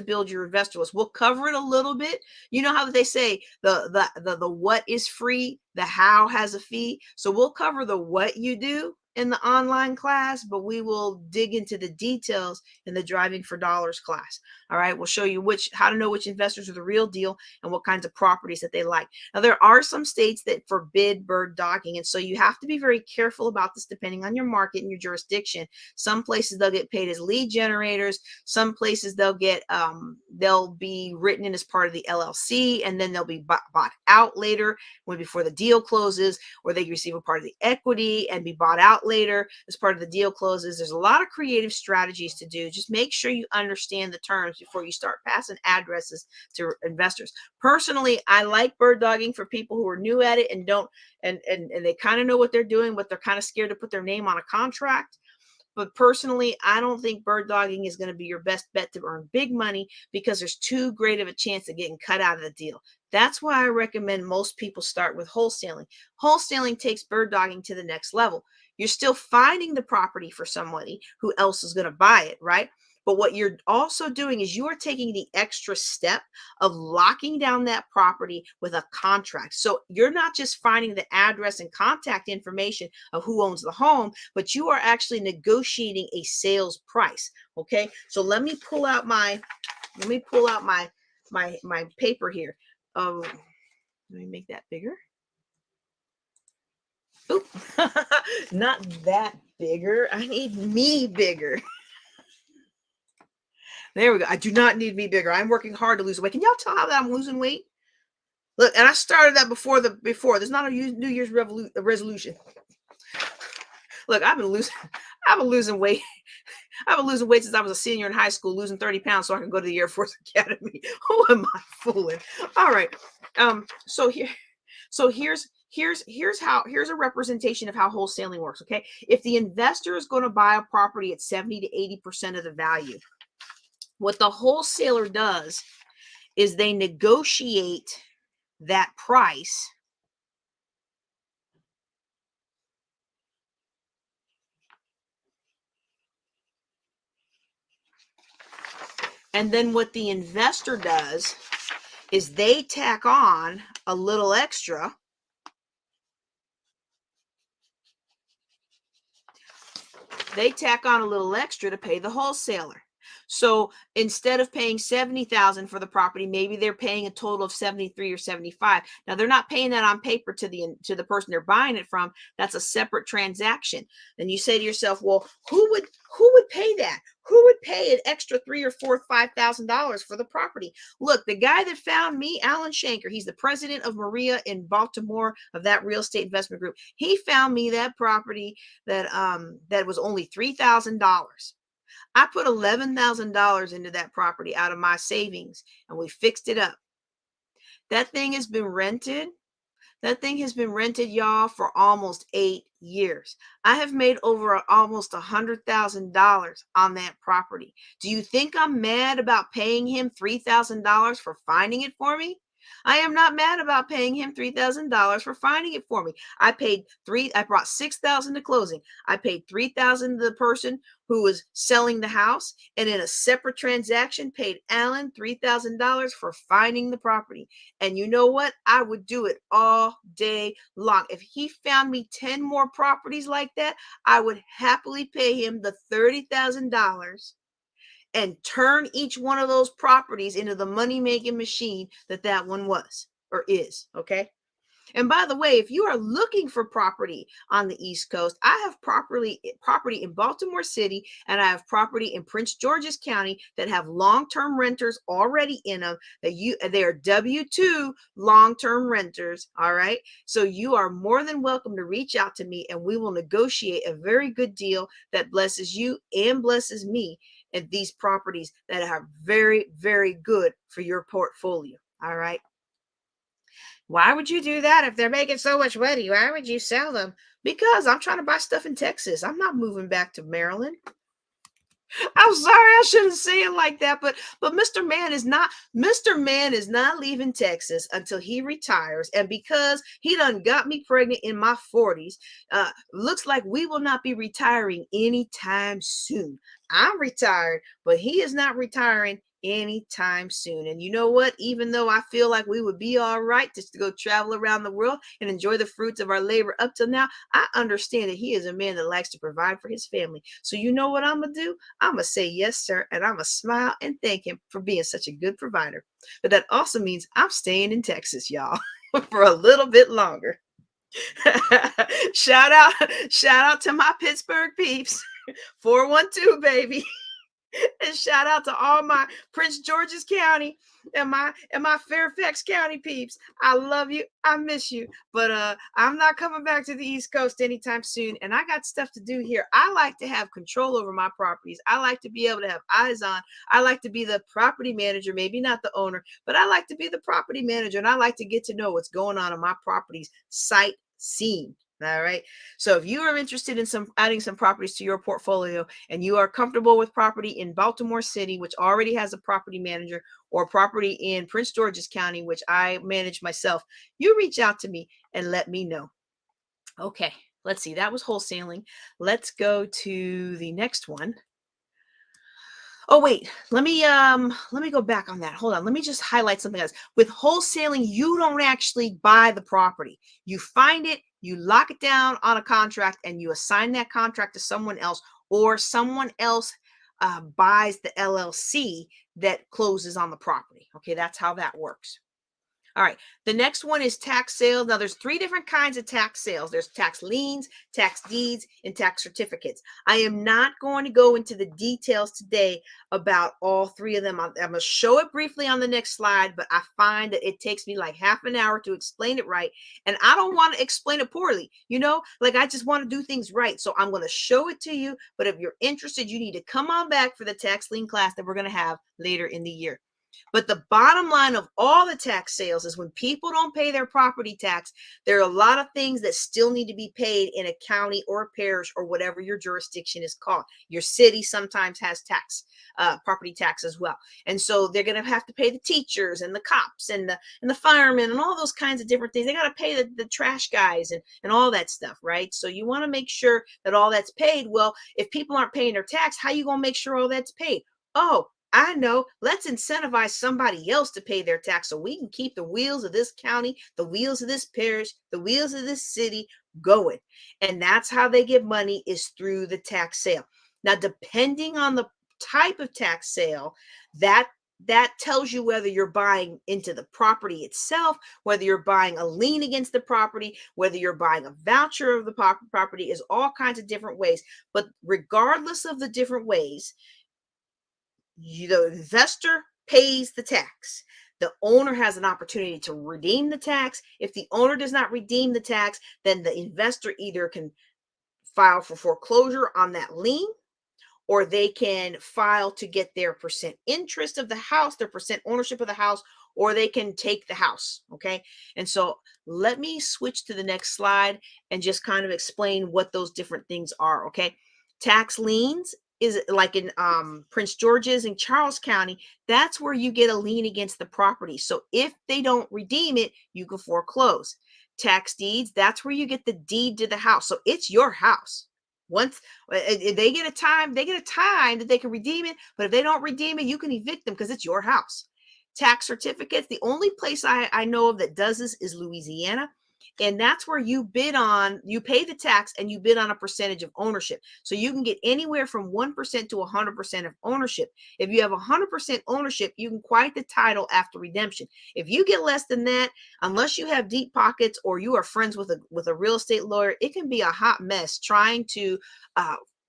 build your investor list. We'll cover it a little bit. You know how they say the what is free, the how has a fee. So we'll cover the what you do in the online class, but we will dig into the details in the driving for dollars class. All right, we'll show you how to know which investors are the real deal and what kinds of properties that they like. Now, there are some states that forbid bird dogging, and so you have to be very careful about this depending on your market and your jurisdiction. Some places they'll get paid as lead generators. Some places they'll be written in as part of the LLC, and then they'll be bought out later before the deal closes, or they receive a part of the equity and be bought out later as part of the deal closes. There's a lot of creative strategies to do. Just make sure you understand the terms before you start passing addresses to investors. Personally, I like bird dogging for people who are new at it and don't and they kind of know what they're doing, but they're kind of scared to put their name on a contract. But personally, I don't think bird dogging is going to be your best bet to earn big money because there's too great of a chance of getting cut out of the deal. That's why I recommend most people start with wholesaling. Wholesaling takes bird dogging to the next level. You're still finding the property for somebody who else is going to buy it, right? But what you're also doing is you are taking the extra step of locking down that property with a contract. So you're not just finding the address and contact information of who owns the home, but you are actually negotiating a sales price. Okay. So let me pull out my paper here. Let me make that bigger. Oop. Not that bigger. I need me bigger. There we go. I do not need me bigger. I'm working hard to lose weight. Can y'all tell how that I'm losing weight? Look, and I started that before. There's not a New Year's resolution. Look, I've been losing weight. I've been losing weight since I was a senior in high school, losing 30 pounds so I can go to the Air Force Academy. Who am I fooling? All right. Here's a representation of how wholesaling works. Okay. If the investor is going to buy a property at 70 to 80% of the value, what the wholesaler does is they negotiate that price and then what the investor does is they tack on a little extra to pay the wholesaler. So instead of paying $70,000 for the property, maybe they're paying a total of 73 or 75. Now they're not paying that on paper to the person they're buying it from. That's a separate transaction. And you say to yourself, well, who would pay that? Who would pay an extra $3,000 or $4,000, $5,000 for the property? Look, the guy that found me, Alan Shanker, he's the president of Maria in Baltimore of that real estate investment group. He found me that property that was only $3,000. I put $11,000 into that property out of my savings and we fixed it up. That thing has been rented. Y'all, for almost 8 years. I have made over almost $100,000 on that property. Do you think I'm mad about paying him $3,000 for finding it for me? I am not mad about paying him $3,000 for finding it for me. I brought $6,000 to closing. I paid $3,000 to the person who was selling the house, and in a separate transaction paid Alan $3,000 for finding the property. And you know what? I would do it all day long. If he found me 10 more properties like that, I would happily pay him the $30,000 and turn each one of those properties into the money-making machine that one was or is. Okay. And by the way, if you are looking for property on the East Coast, I have property in Baltimore City, and I have property in Prince George's County that have long-term renters already in them. They are W-2 long-term renters. All right. So you are more than welcome to reach out to me, and we will negotiate a very good deal that blesses you and blesses me at these properties that are very, very good for your portfolio. All right. Why would you do that if they're making so much money? Why would you sell them? Because I'm trying to buy stuff in Texas. I'm not moving back to Maryland. I'm sorry, I shouldn't say it like that, but Mr. Man is not leaving Texas until he retires. And because he done got me pregnant in my 40s, looks like we will not be retiring anytime soon. I'm retired, but he is not retiring anytime soon. And you know what? Even though I feel like we would be all right just to go travel around the world and enjoy the fruits of our labor up till now, I understand that he is a man that likes to provide for his family. So you know what I'm gonna do? I'm going to say yes, sir, and I'm going to smile and thank him for being such a good provider. But that also means I'm staying in Texas, y'all, for a little bit longer. shout out, shout out to my Pittsburgh peeps. 412, baby. And shout out to all my Prince George's County and my Fairfax County peeps. I love you. I miss you. But I'm not coming back to the East Coast anytime soon. And I got stuff to do here. I like to have control over my properties. I like to be able to have eyes on. I like to be the property manager, maybe not the owner, but I like to be the property manager. And I like to get to know what's going on in my properties sight seeing. All right. So if you are interested in adding some properties to your portfolio and you are comfortable with property in Baltimore City, which already has a property manager, or property in Prince George's County, which I manage myself, you reach out to me and let me know. Okay. Let's see. That was wholesaling. Let's go to the next one. Oh wait, let me go back on that. Hold on. Let me just highlight something else. With wholesaling, you don't actually buy the property. You find it, you lock it down on a contract, and you assign that contract to someone else, or someone else buys the LLC that closes on the property. Okay, that's how that works. All right. The next one is tax sales. Now, there's three different kinds of tax sales. There's tax liens, tax deeds, and tax certificates. I am not going to go into the details today about all three of them. I'm going to show it briefly on the next slide, but I find that it takes me like half an hour to explain it right. And I don't want to explain it poorly. Like I just want to do things right. So I'm going to show it to you. But if you're interested, you need to come on back for the tax lien class that we're going to have later in the year. But the bottom line of all the tax sales is when people don't pay their property tax, there are a lot of things that still need to be paid in a county or a parish or whatever your jurisdiction is called. Your city sometimes has property tax as well. And so they're going to have to pay the teachers and the cops and the firemen and all those kinds of different things. They got to pay the trash guys and all that stuff, right? So you want to make sure that all that's paid. Well, if people aren't paying their tax, how are you going to make sure all that's paid? Oh, I know. Let's incentivize somebody else to pay their tax so we can keep the wheels of this county, the wheels of this parish, the wheels of this city going. And that's how they get money, is through the tax sale. Now, depending on the type of tax sale, that tells you whether you're buying into the property itself, whether you're buying a lien against the property, whether you're buying a voucher of the property, is all kinds of different ways. But regardless of the different ways, the investor pays the tax. The owner has an opportunity to redeem the tax. If the owner does not redeem the tax, then the investor either can file for foreclosure on that lien, or they can file to get their percent interest of the house, their percent ownership of the house, or they can take the house. Okay. And so let me switch to the next slide and just kind of explain what those different things are. Okay. Tax liens is like in Prince George's and Charles County. That's where you get a lien against the property. So if they don't redeem it, you can foreclose. Tax deeds, that's where you get the deed to the house. So it's your house. Once they get a time that they can redeem it. But if they don't redeem it, you can evict them because it's your house. Tax certificates, the only place I know of that does this is Louisiana. And that's where you pay the tax and you bid on a percentage of ownership. So you can get anywhere from 1% to 100% of ownership. If you have 100% ownership, you can quiet the title after redemption. If you get less than that, unless you have deep pockets or you are friends with a real estate lawyer, it can be a hot mess trying to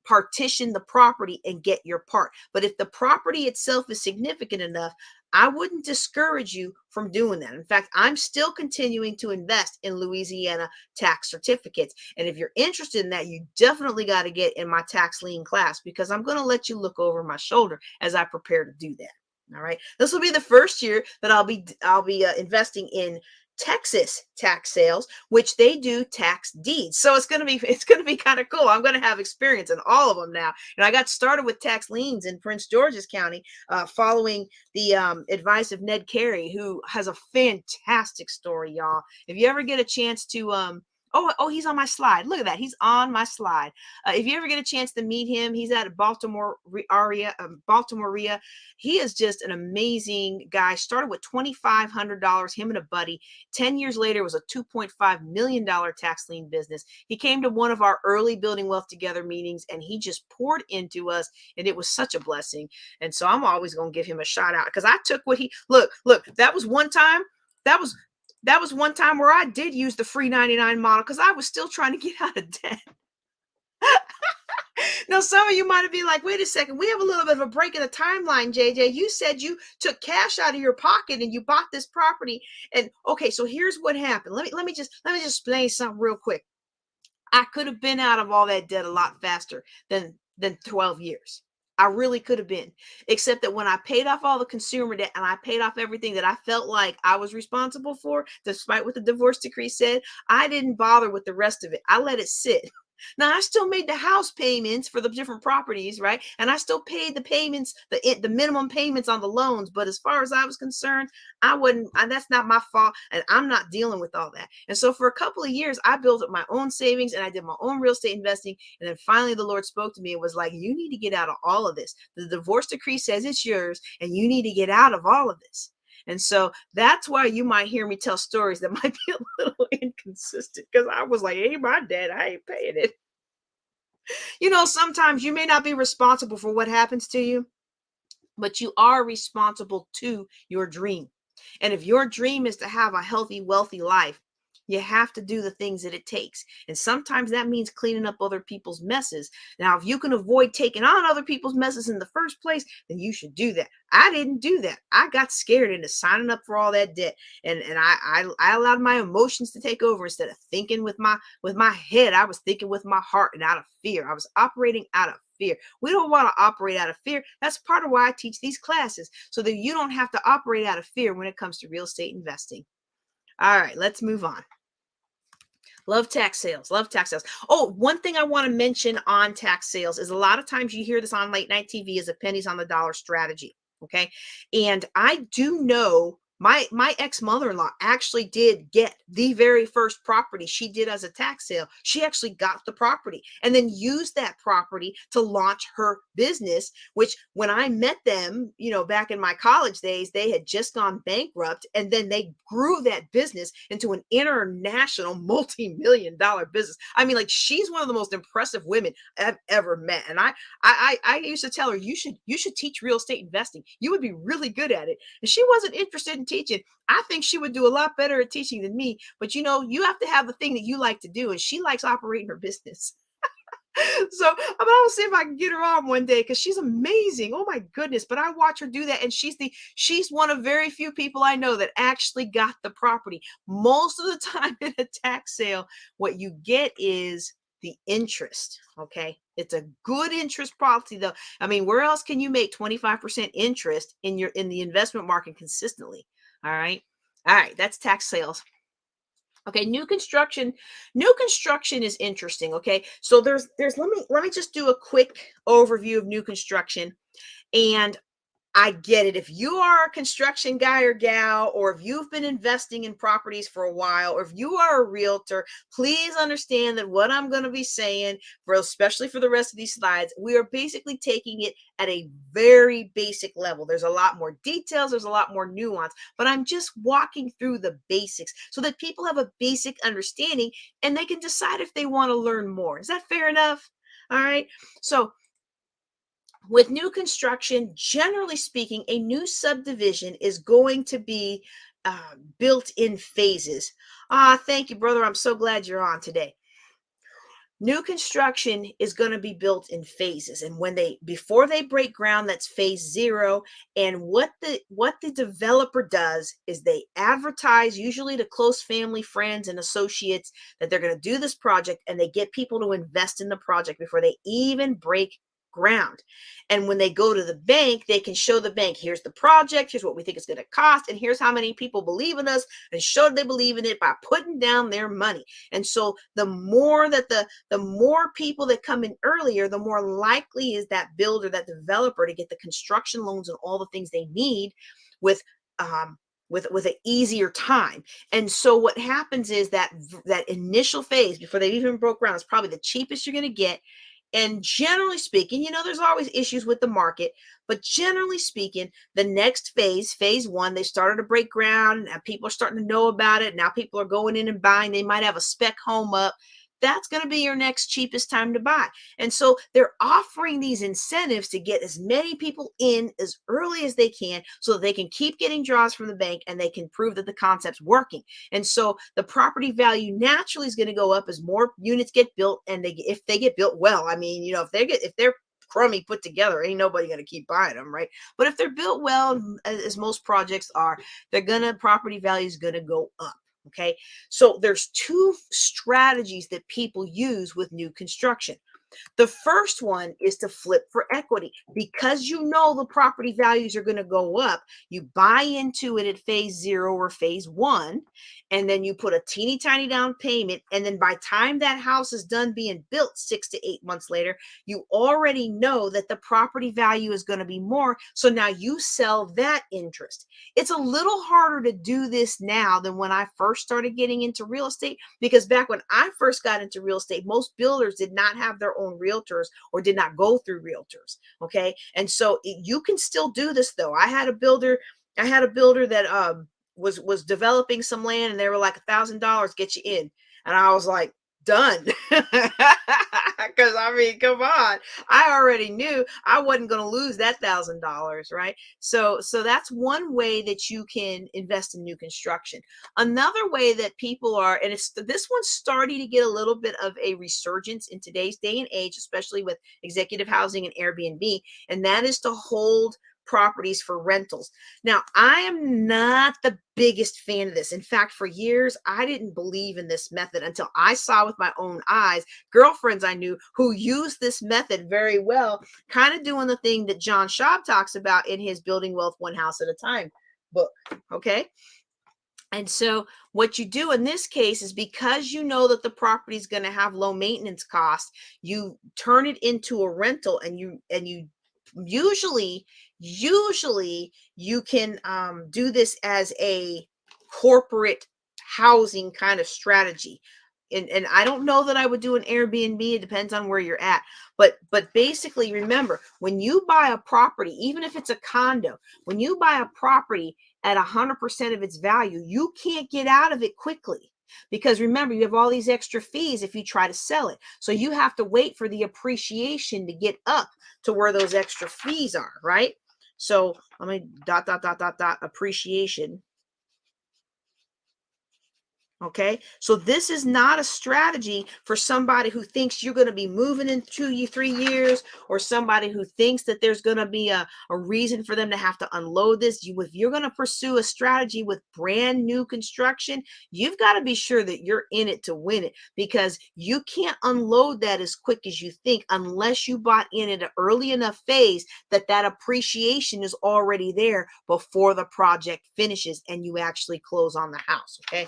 partition the property and get your part. But if the property itself is significant enough, I wouldn't discourage you from doing that. In fact, I'm still continuing to invest in Louisiana tax certificates. And if you're interested in that, you definitely got to get in my tax lien class, because I'm going to let you look over my shoulder as I prepare to do that. All right. This will be the first year that I'll be investing in Texas tax sales, which they do tax deeds. So it's gonna be kind of cool. I'm gonna have experience in all of them now. And I got started with tax liens in Prince George's County, following the advice of Ned Carey, who has a fantastic story, y'all. If you ever get a chance to oh, he's on my slide. Look at that. He's on my slide. If you ever get a chance to meet him, he's at Baltimore area, Baltimore area. He is just an amazing guy. Started with $2,500, him and a buddy. 10 years later, it was a $2.5 million tax lien business. He came to one of our early Building Wealth Together meetings, and he just poured into us, and it was such a blessing. And so I'm always going to give him a shout out, because I took what he, look, that was one time, that was one time where I did use the free 99 model, because I was still trying to get out of debt. Now, some of you might be like, wait a second, we have a little bit of a break in the timeline, JJ. You said you took cash out of your pocket and you bought this property. And okay, so here's what happened. Let me just explain something real quick. I could have been out of all that debt a lot faster than 12 years. I really could have been, except that when I paid off all the consumer debt and I paid off everything that I felt like I was responsible for, despite what the divorce decree said, I didn't bother with the rest of it. I let it sit. Now, I still made the house payments for the different properties, right? And I still paid the payments, the minimum payments on the loans. But as far as I was concerned, that's not my fault. And I'm not dealing with all that. And so for a couple of years, I built up my own savings and I did my own real estate investing. And then finally, the Lord spoke to me and was like, you need to get out of all of this. The divorce decree says it's yours, and you need to get out of all of this. And so that's why you might hear me tell stories that might be a little inconsistent, because I was like, hey, my dad, I ain't paying it. Sometimes you may not be responsible for what happens to you, but you are responsible to your dream. And if your dream is to have a healthy, wealthy life, you have to do the things that it takes. And sometimes that means cleaning up other people's messes. Now, if you can avoid taking on other people's messes in the first place, then you should do that. I didn't do that. I got scared into signing up for all that debt. And I allowed my emotions to take over. Instead of thinking with my head, I was thinking with my heart, and out of fear. I was operating out of fear. We don't want to operate out of fear. That's part of why I teach these classes, so that you don't have to operate out of fear when it comes to real estate investing. All right, let's move on. Love tax sales. Love tax sales. Oh, one thing I want to mention on tax sales is a lot of times you hear this on late night TV as a pennies on the dollar strategy. Okay. And I do know my ex-mother-in-law actually did get the very first property she did as a tax sale. She actually got the property and then used that property to launch her business, which when I met them, back in my college days, they had just gone bankrupt, and then they grew that business into an international multi-million dollar business. I mean, like, she's one of the most impressive women I've ever met. And I used to tell her, you should teach real estate investing. You would be really good at it. And she wasn't interested in teaching. I think she would do a lot better at teaching than me, but you have to have the thing that you like to do, and she likes operating her business. So I'm gonna see if I can get her on one day, because she's amazing. Oh my goodness. But I watch her do that, and she's one of very few people I know that actually got the property. Most of the time in a tax sale, what you get is the interest. Okay. It's a good interest policy, though. I mean, where else can you make 25% interest in the investment market consistently? All right. That's tax sales. Okay, new construction is interesting. Okay, so there's let me just do a quick overview of new construction. And I get it. If you are a construction guy or gal, or if you've been investing in properties for a while, or if you are a realtor, please understand that what I'm going to be saying, especially for the rest of these slides, we are basically taking it at a very basic level. There's a lot more details, there's a lot more nuance, but I'm just walking through the basics so that people have a basic understanding and they can decide if they want to learn more. Is that fair enough? All right. So with new construction, generally speaking, a new subdivision is going to be built in phases. Thank you, brother. I'm so glad you're on today. New construction is going to be built in phases, and before they break ground, that's phase 0. And what the developer does is they advertise, usually to close family, friends, and associates, that they're going to do this project, and they get people to invest in the project before they even break ground. And when they go to the bank, they can show the bank, here's the project, here's what we think it's going to cost, and here's how many people believe in us, and show they believe in it by putting down their money. And so the more that the more people that come in earlier, the more likely is that builder, that developer, to get the construction loans and all the things they need with with an easier time. And so what happens is that that initial phase before they even broke ground is probably the cheapest you're going to get. And generally speaking, there's always issues with the market, but generally speaking, the next phase, phase one, they started to break ground and people are starting to know about it. Now people are going in and buying. They might have a spec home up. That's going to be your next cheapest time to buy. And so they're offering these incentives to get as many people in as early as they can so that they can keep getting draws from the bank and they can prove that the concept's working. And so the property value naturally is going to go up as more units get built, and if they get built well. I mean, if they're crummy put together, ain't nobody going to keep buying them, right? But if they're built well, as most projects are, property value is going to go up. Okay, so there's two strategies that people use with new construction. The first one is to flip for equity. Because the property values are going to go up, you buy into it at phase 0 or phase 1, and then you put a teeny tiny down payment. And then by time that house is done being built 6 to 8 months later, you already know that the property value is going to be more. So now you sell that interest. It's a little harder to do this now than when I first started getting into real estate, because back when I first got into real estate, most builders did not have their own realtors or did not go through realtors. Okay. And so you can still do this though. I had a builder that was developing some land, and they were like $1,000 get you in. And I was like, done. Because I mean, come on, I already knew I wasn't going to lose that $1,000, right? So that's one way that you can invest in new construction. Another way that people are, and this one's starting to get a little bit of a resurgence in today's day and age, especially with executive housing and Airbnb, and that is to hold properties for rentals. Now, I am not the biggest fan of this. In fact, for years, I didn't believe in this method until I saw with my own eyes girlfriends I knew who used this method very well, kind of doing the thing that John Schaub talks about in his Building Wealth One House at a Time book. Okay. And so what you do in this case is, because you know that the property is going to have low maintenance costs, you turn it into a rental, and you usually you can do this as a corporate housing kind of strategy. And I don't know that I would do an Airbnb. It depends on where you're at. But basically, remember, when you buy a property, even if it's a condo, when you buy a property at 100% of its value, you can't get out of it quickly. Because remember, you have all these extra fees if you try to sell it. So you have to wait for the appreciation to get up to where those extra fees are, right? So let me appreciation. Okay, so this is not a strategy for somebody who thinks you're going to be moving in 3 years, or somebody who thinks that there's going to be a reason for them to have to unload this. If you're going to pursue a strategy with brand new construction, you've got to be sure that you're in it to win it, because you can't unload that as quick as you think unless you bought in at an early enough phase that appreciation is already there before the project finishes and you actually close on the house. Okay.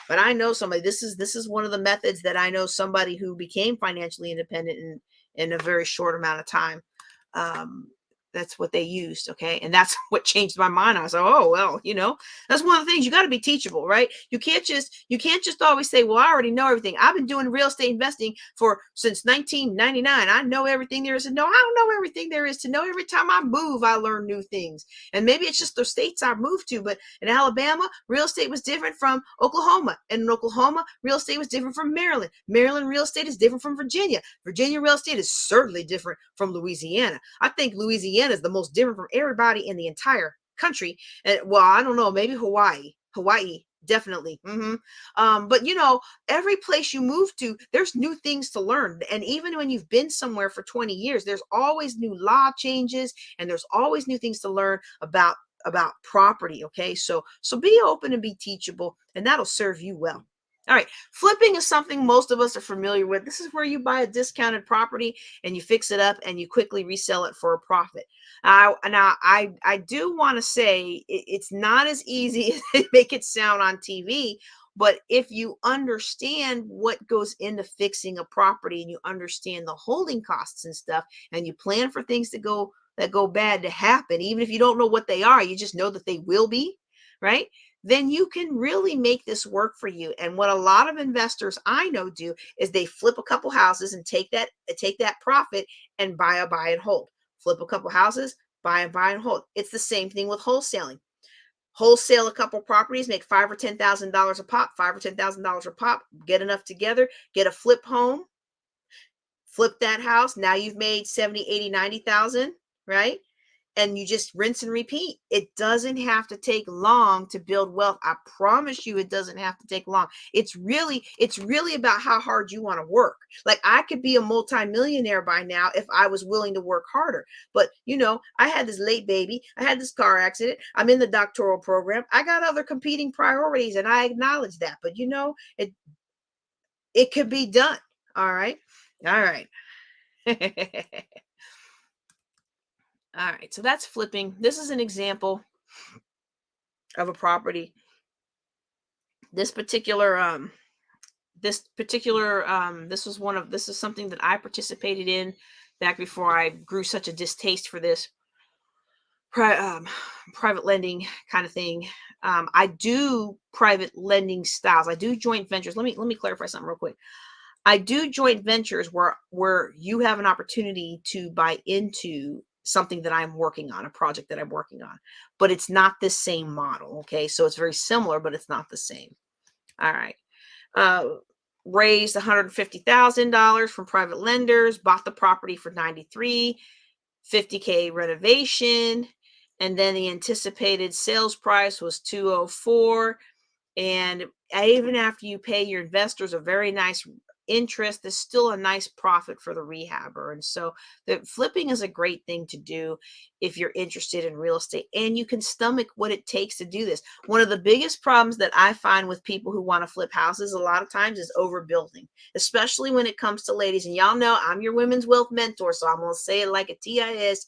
But I know somebody, this is one of the methods that I know somebody who became financially independent in a very short amount of time. That's what they used. Okay. And that's what changed my mind. I was like, oh, well, that's one of the things. You got to be teachable, right? You can't just always say, well, I already know everything. I've been doing real estate investing since 1999. I know everything there is to know. I don't know everything there is to know. Every time I move, I learn new things. And maybe it's just the states I moved to, but in Alabama, real estate was different from Oklahoma. And in Oklahoma, real estate was different from Maryland. Maryland real estate is different from Virginia. Virginia real estate is certainly different from Louisiana. I think Louisiana is the most different from everybody in the entire country. And well, I don't know, maybe Hawaii, definitely. But every place you move to, there's new things to learn. And even when you've been somewhere for 20 years, there's always new law changes, and there's always new things to learn about property. Okay. So be open and be teachable, and that'll serve you well. All right, flipping is something most of us are familiar with. This is where you buy a discounted property and you fix it up and you quickly resell it for a profit. Now, I do want to say it's not as easy as they make it sound on TV. But if you understand what goes into fixing a property and you understand the holding costs and stuff, and you plan for things that go bad to happen, even if you don't know what they are, you just know that they will be, right? Then you can really make this work for you. And what a lot of investors I know do is they flip a couple houses and take that profit and buy and hold. Flip a couple houses, buy and hold. It's the same thing with wholesaling. Wholesale a couple properties, make $5,000 or $10,000 a pop, $5,000 or $10,000 a pop, get enough together, get a flip home, flip that house. Now you've made 70, 80, 90,000, right? And you just rinse and repeat. It doesn't have to take long to build wealth. I promise you it doesn't have to take long. It's really about how hard you want to work. Like I could be a multimillionaire by now if I was willing to work harder. But I had this late baby, I had this car accident, I'm in the doctoral program, I got other competing priorities and I acknowledge that. But it could be done. All right. All right. All right, so that's flipping. This is an example of a property. This particular this is something that I participated in back before I grew such a distaste for this private lending kind of thing. I do private lending styles. I do joint ventures. Let me clarify something real quick. I do joint ventures where you have an opportunity to buy into something that I'm working on, a project that I'm working on, but it's not the same model. Okay. So it's very similar, but it's not the same. All right. Uh, Raised $150,000 from private lenders, bought the property for 93, 50K renovation. And then the anticipated sales price was 204. And even after you pay your investors a very nice interest, there's still a nice profit for the rehabber. And so the flipping is a great thing to do if you're interested in real estate and you can stomach what it takes to do this. One of the biggest problems that I find with people who want to flip houses a lot of times is overbuilding, especially when it comes to ladies. And y'all know I'm your women's wealth mentor, so I'm going to say it like a tis.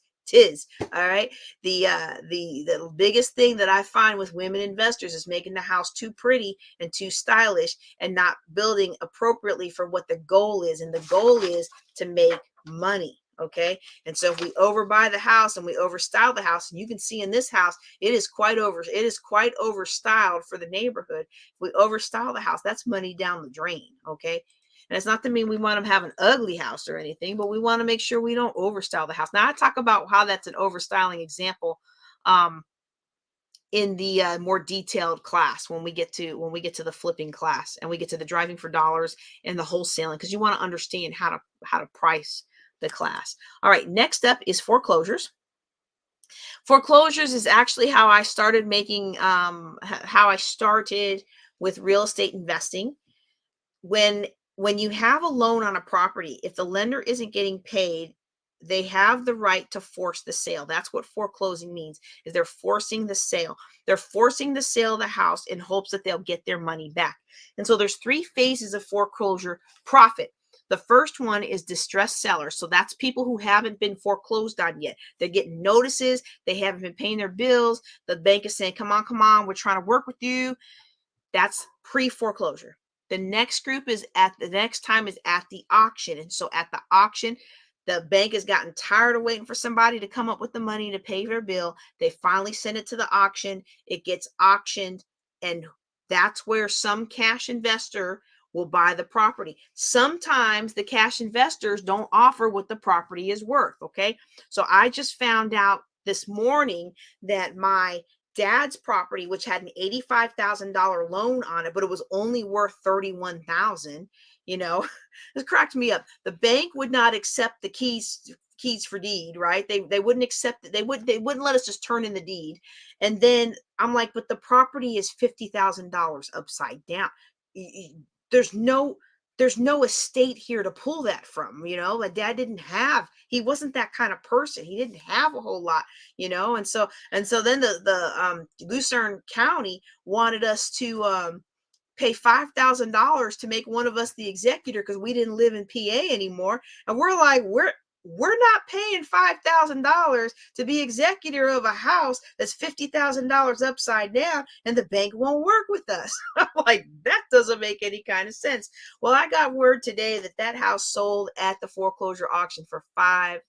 All right. The biggest thing that I find with women investors is making the house too pretty and too stylish and not building appropriately for what the goal is. And the goal is to make money. Okay. And so if we overbuy the house and we overstyle the house, and you can see in this house, it is quite overstyled for the neighborhood. If we overstyle the house, that's money down the drain. Okay. And it's not to mean we want to have an ugly house or anything, but we want to make sure we don't overstyle the house. Now, I talk about how that's an overstyling example in the more detailed class when we get to the flipping class and we get to the driving for dollars and the wholesaling, because you want to understand how to price the class. All right, next up is foreclosures. Foreclosures is actually how I started with real estate investing. When you have a loan on a property, if the lender isn't getting paid, they have the right to force the sale. That's what foreclosing means, is they're forcing the sale. They're forcing the sale of the house in hopes that they'll get their money back. And so there's 3 phases of foreclosure profit. The first one is distressed sellers. So that's people who haven't been foreclosed on yet. They're getting notices. They haven't been paying their bills. The bank is saying, come on, we're trying to work with you. That's pre-foreclosure. The next group is at the auction. And so at the auction, the bank has gotten tired of waiting for somebody to come up with the money to pay their bill. They finally send it to the auction. It gets auctioned. And that's where some cash investor will buy the property. Sometimes the cash investors don't offer what the property is worth. Okay. So I just found out this morning that my dad's property, which had an $85,000 loan on it, but it was only worth $31,000. It cracked me up. The bank would not accept the keys for deed, right? They wouldn't accept it. They wouldn't let us just turn in the deed. And then I'm like, but the property is $50,000 upside down. There's no estate here to pull that from. My dad he wasn't that kind of person. He didn't have a whole lot, and so then the Lucerne County wanted us to pay $5,000 to make one of us the executor because we didn't live in PA anymore. And we're like, we're not paying $5,000 to be executor of a house that's $50,000 upside down, and the bank won't work with us. I'm like, that doesn't make any kind of sense. Well, I got word today that that house sold at the foreclosure auction for $5,000.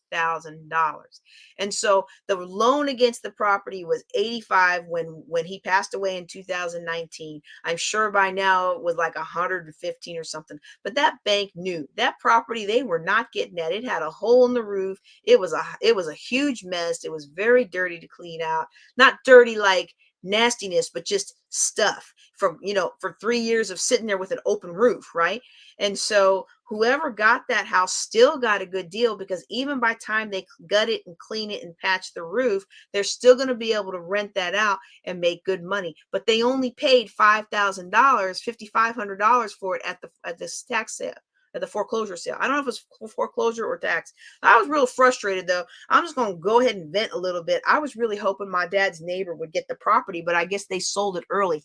And so the loan against the property was 85 when he passed away in 2019. I'm sure by now it was like 115 or something. But that bank knew that property, they were not getting that. It had a hole in the roof. It was a huge mess. It was very dirty to clean out. Not dirty like nastiness, but just stuff from, for 3 years of sitting there with an open roof, right? And so whoever got that house still got a good deal, because even by time they gut it and clean it and patch the roof, they're still going to be able to rent that out and make good money. But they only paid $5,000, $5,500 for it at this tax sale, at the foreclosure sale. I don't know if it's foreclosure or tax. I was real frustrated though. I'm just going to go ahead and vent a little bit. I was really hoping my dad's neighbor would get the property, but I guess they sold it early.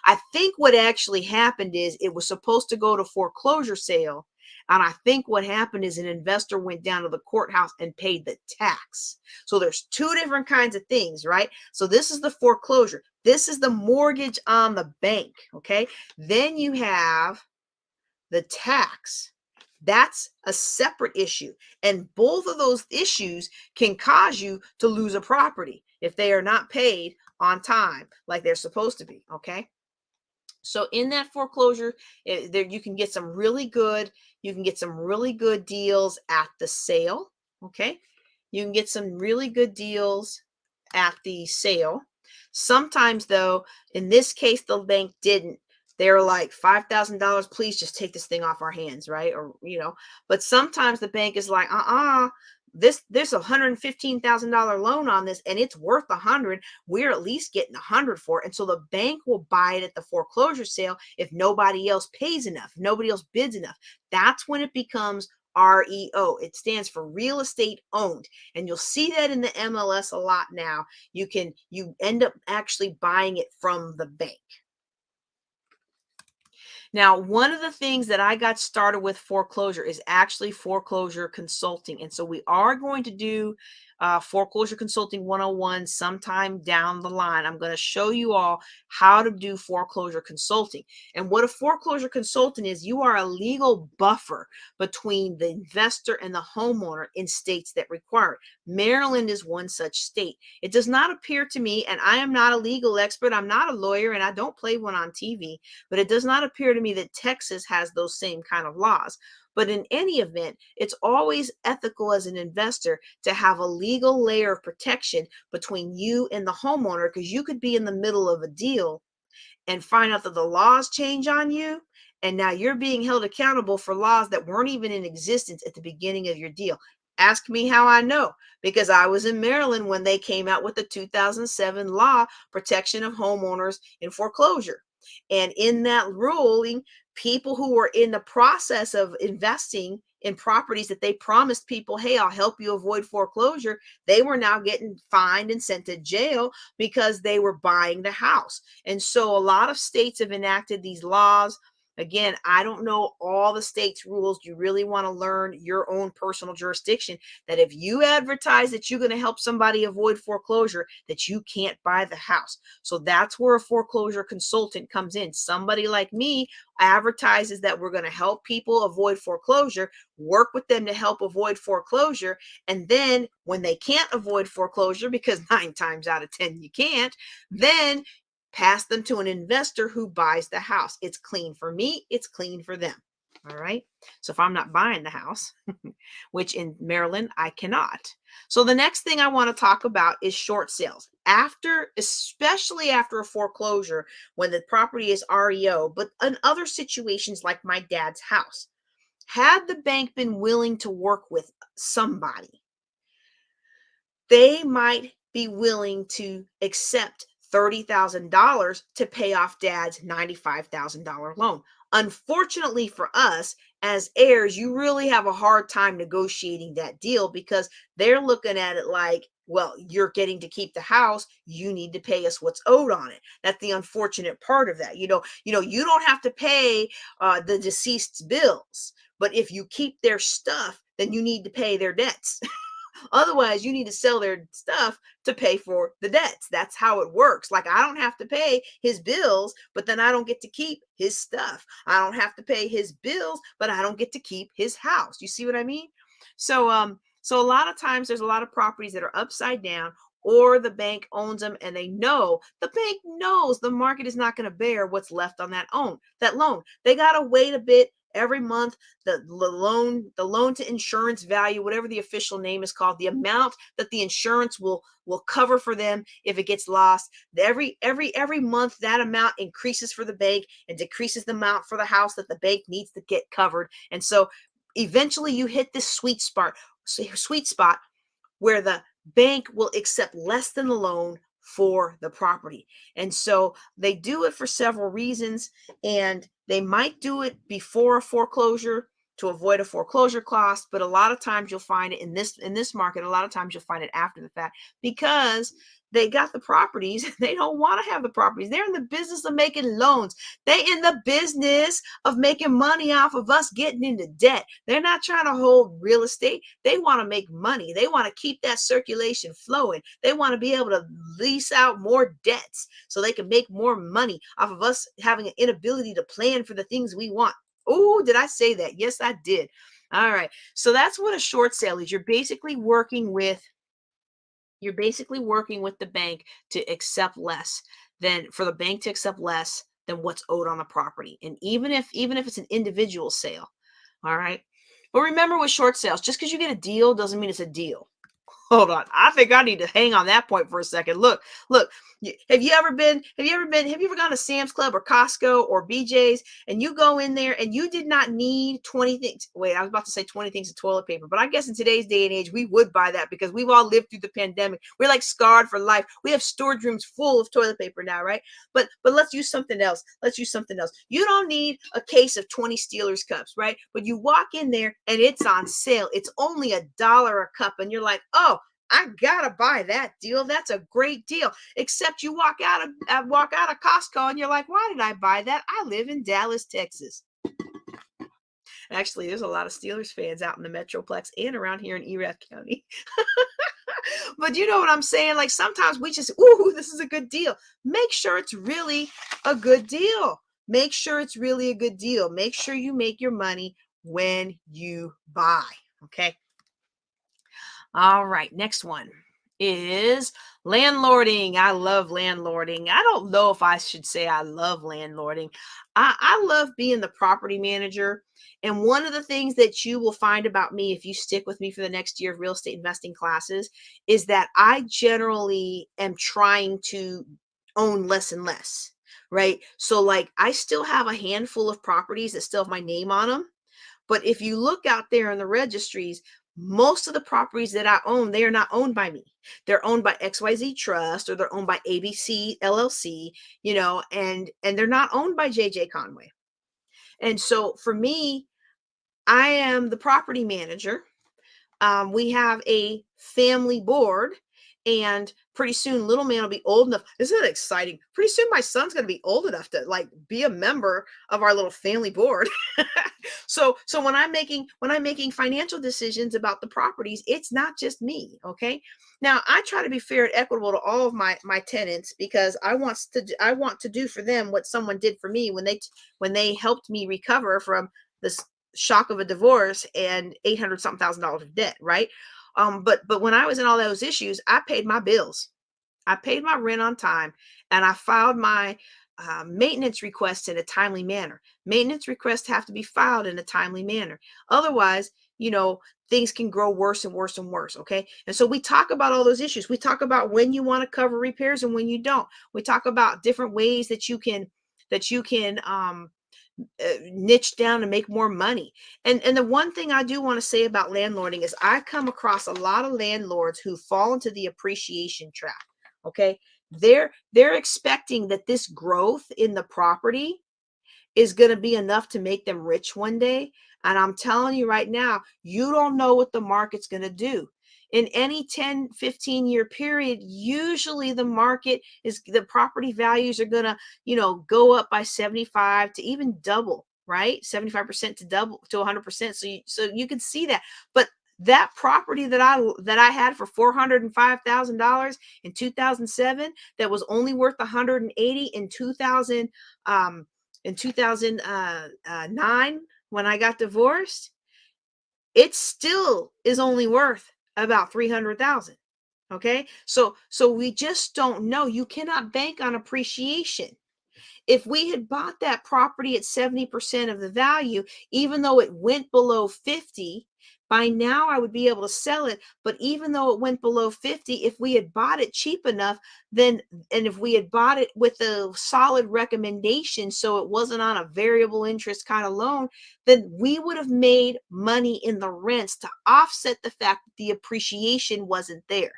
I think what actually happened is it was supposed to go to foreclosure sale. And I think what happened is an investor went down to the courthouse and paid the tax. So there's two different kinds of things, right? So this is the foreclosure. This is the mortgage on the bank, okay? Then you have the tax. That's a separate issue. And both of those issues can cause you to lose a property if they are not paid on time like they're supposed to be, okay? So in that foreclosure, there you can get some really good deals at the sale, okay? You can get some really good deals at the sale. Sometimes though, in this case, the bank didn't. They're like $5,000, please just take this thing off our hands, right? Or, but sometimes the bank is like, there's a $115,000 loan on this and it's worth 100. We're at least getting 100 for it. And so the bank will buy it at the foreclosure sale if nobody else pays enough, nobody else bids enough. That's when it becomes REO. It stands for real estate owned. And you'll see that in the MLS a lot now. You end up actually buying it from the bank. Now, one of the things that I got started with foreclosure is actually foreclosure consulting. And so we are going to do foreclosure consulting 101 sometime down the line. I'm going to show you all how to do foreclosure consulting. And what a foreclosure consultant is, you are a legal buffer between the investor and the homeowner in states that require it. Maryland is one such state. It does not appear to me, and I am not a legal expert, I'm not a lawyer, and I don't play one on TV, but it does not appear to me that Texas has those same kind of laws. But in any event, it's always ethical as an investor to have a legal layer of protection between you and the homeowner, because you could be in the middle of a deal and find out that the laws change on you. And now you're being held accountable for laws that weren't even in existence at the beginning of your deal. Ask me how I know, because I was in Maryland when they came out with the 2007 law, protection of homeowners in foreclosure. And in that ruling, people who were in the process of investing in properties that they promised people, hey, I'll help you avoid foreclosure, they were now getting fined and sent to jail because they were buying the house. And so a lot of states have enacted these laws. Again, I don't know all the states' rules. You really want to learn your own personal jurisdiction, that if you advertise that you're going to help somebody avoid foreclosure, that you can't buy the house. So that's where a foreclosure consultant comes in. Somebody like me advertises that we're going to help people avoid foreclosure, work with them to help avoid foreclosure. And then when they can't avoid foreclosure, because 9 times out of 10 you can't, then pass them to an investor who buys the house. It's clean for me, it's clean for them. All right. So if I'm not buying the house, which in Maryland I cannot. So the next thing I want to talk about is short sales. Especially after a foreclosure, when the property is REO, but in other situations like my dad's house, had the bank been willing to work with somebody, they might be willing to accept $30,000 to pay off dad's $95,000 loan. Unfortunately for us, as heirs, you really have a hard time negotiating that deal because they're looking at it like, well, you're getting to keep the house. You need to pay us what's owed on it. That's the unfortunate part of that. You don't have to pay the deceased's bills, but if you keep their stuff, then you need to pay their debts. Otherwise, you need to sell their stuff to pay for the debts. That's how it works. Like, I don't have to pay his bills, but then I don't get to keep his stuff. I don't have to pay his bills, but I don't get to keep his house. You see what I mean? So a lot of times there's a lot of properties that are upside down, or the bank owns them and the bank knows the market is not going to bear what's left on that loan. They got to wait a bit every month. The loan to insurance value, whatever the official name is called, the amount that the insurance will cover for them if it gets lost, every month that amount increases for the bank and decreases the amount for the house that the bank needs to get covered. And so eventually you hit this sweet spot where the bank will accept less than the loan for the property. And so they do it for several reasons, and they might do it before a foreclosure to avoid a foreclosure cost, but a lot of times you'll find it in this market, a lot of times you'll find it after the fact, because they got the properties. They don't want to have the properties. They're in the business of making loans. They in the business of making money off of us getting into debt. They're not trying to hold real estate. They want to make money. They want to keep that circulation flowing. They want to be able to lease out more debts so they can make more money off of us having an inability to plan for the things we want. Oh, did I say that? Yes, I did. All right. So that's what a short sale is. You're basically working with the bank to accept less than for the bank to accept less than what's owed on the property. And even if it's an individual sale. All right. But remember, with short sales, just because you get a deal doesn't mean it's a deal. Hold on. I think I need to hang on that point for a second. Look. Have you ever gone to Sam's Club or Costco or BJ's, and you go in there and you did not need 20 things? Wait, I was about to say 20 things of toilet paper, but I guess in today's day and age, we would buy that because we've all lived through the pandemic. We're like scarred for life. We have storage rooms full of toilet paper now, right? But let's use something else. You don't need a case of 20 Steelers cups, right? But you walk in there and it's on sale. It's only $1 a cup, and you're like, oh, I gotta buy that deal. That's a great deal. Except you walk out of Costco and you're like, why did I buy that? I live in Dallas, Texas. Actually, there's a lot of Steelers fans out in the Metroplex and around here in Erath County. But you know what I'm saying? Like, sometimes we just, ooh, this is a good deal. Make sure it's really a good deal. Make sure it's really a good deal. Make sure you make your money when you buy. Okay. All right, next one is landlording. I love landlording. I don't know if I should say I love landlording. I love being the property manager. And one of the things that you will find about me, if you stick with me for the next year of real estate investing classes, is that I generally am trying to own less and less, right? So, like, I still have a handful of properties that still have my name on them. But if you look out there in the registries, most of the properties that I own, they are not owned by me. They're owned by XYZ Trust, or they're owned by ABC LLC, and they're not owned by JJ Conway. And so for me, I am the property manager. We have a family board, and pretty soon little man will be old enough. Isn't it exciting? Pretty soon my son's going to be old enough to, like, be a member of our little family board. So when I'm making financial decisions about the properties, it's not just me. Okay. Now, I try to be fair and equitable to all of my tenants, because I want to do for them what someone did for me when they helped me recover from this shock of a divorce and 800 something thousand dollars of debt, right? But when I was in all those issues, I paid my bills. I paid my rent on time, and I filed my maintenance requests in a timely manner. Maintenance requests have to be filed in a timely manner. Otherwise, things can grow worse and worse and worse. Okay. And so we talk about all those issues. We talk about when you want to cover repairs and when you don't. We talk about different ways that you can niche down and make more money. And the one thing I do want to say about landlording is I come across a lot of landlords who fall into the appreciation trap. Okay. They're expecting that this growth in the property is going to be enough to make them rich one day. And I'm telling you right now, you don't know what the market's going to do. In any 10, 15-year period, usually the property values are going to, go up by 75 to even double, right? 75% to double to 100%. So you can see that. But that property that I had for $405,000 in 2007, that was only worth 180 in 2009 when I got divorced, it still is only worth about 300,000. Okay, so we just don't know. You cannot bank on appreciation. If we had bought that property at 70% of the value, even though it went below 50, by now I would be able to sell it. But even though it went below 50, if we had bought it cheap enough, and if we had bought it with a solid recommendation, so it wasn't on a variable interest kind of loan, then we would have made money in the rents to offset the fact that the appreciation wasn't there.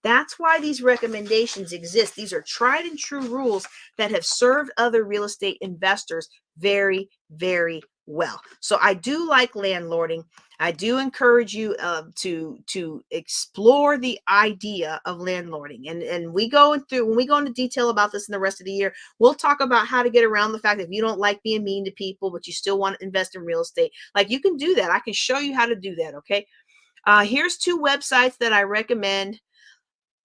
That's why these recommendations exist. These are tried and true rules that have served other real estate investors very, very well. So I do like landlording. I do encourage you to explore the idea of landlording. And when we go into detail about this in the rest of the year, we'll talk about how to get around the fact that if you don't like being mean to people, but you still want to invest in real estate, like you can do that. I can show you how to do that. Okay. Here's 2 websites that I recommend.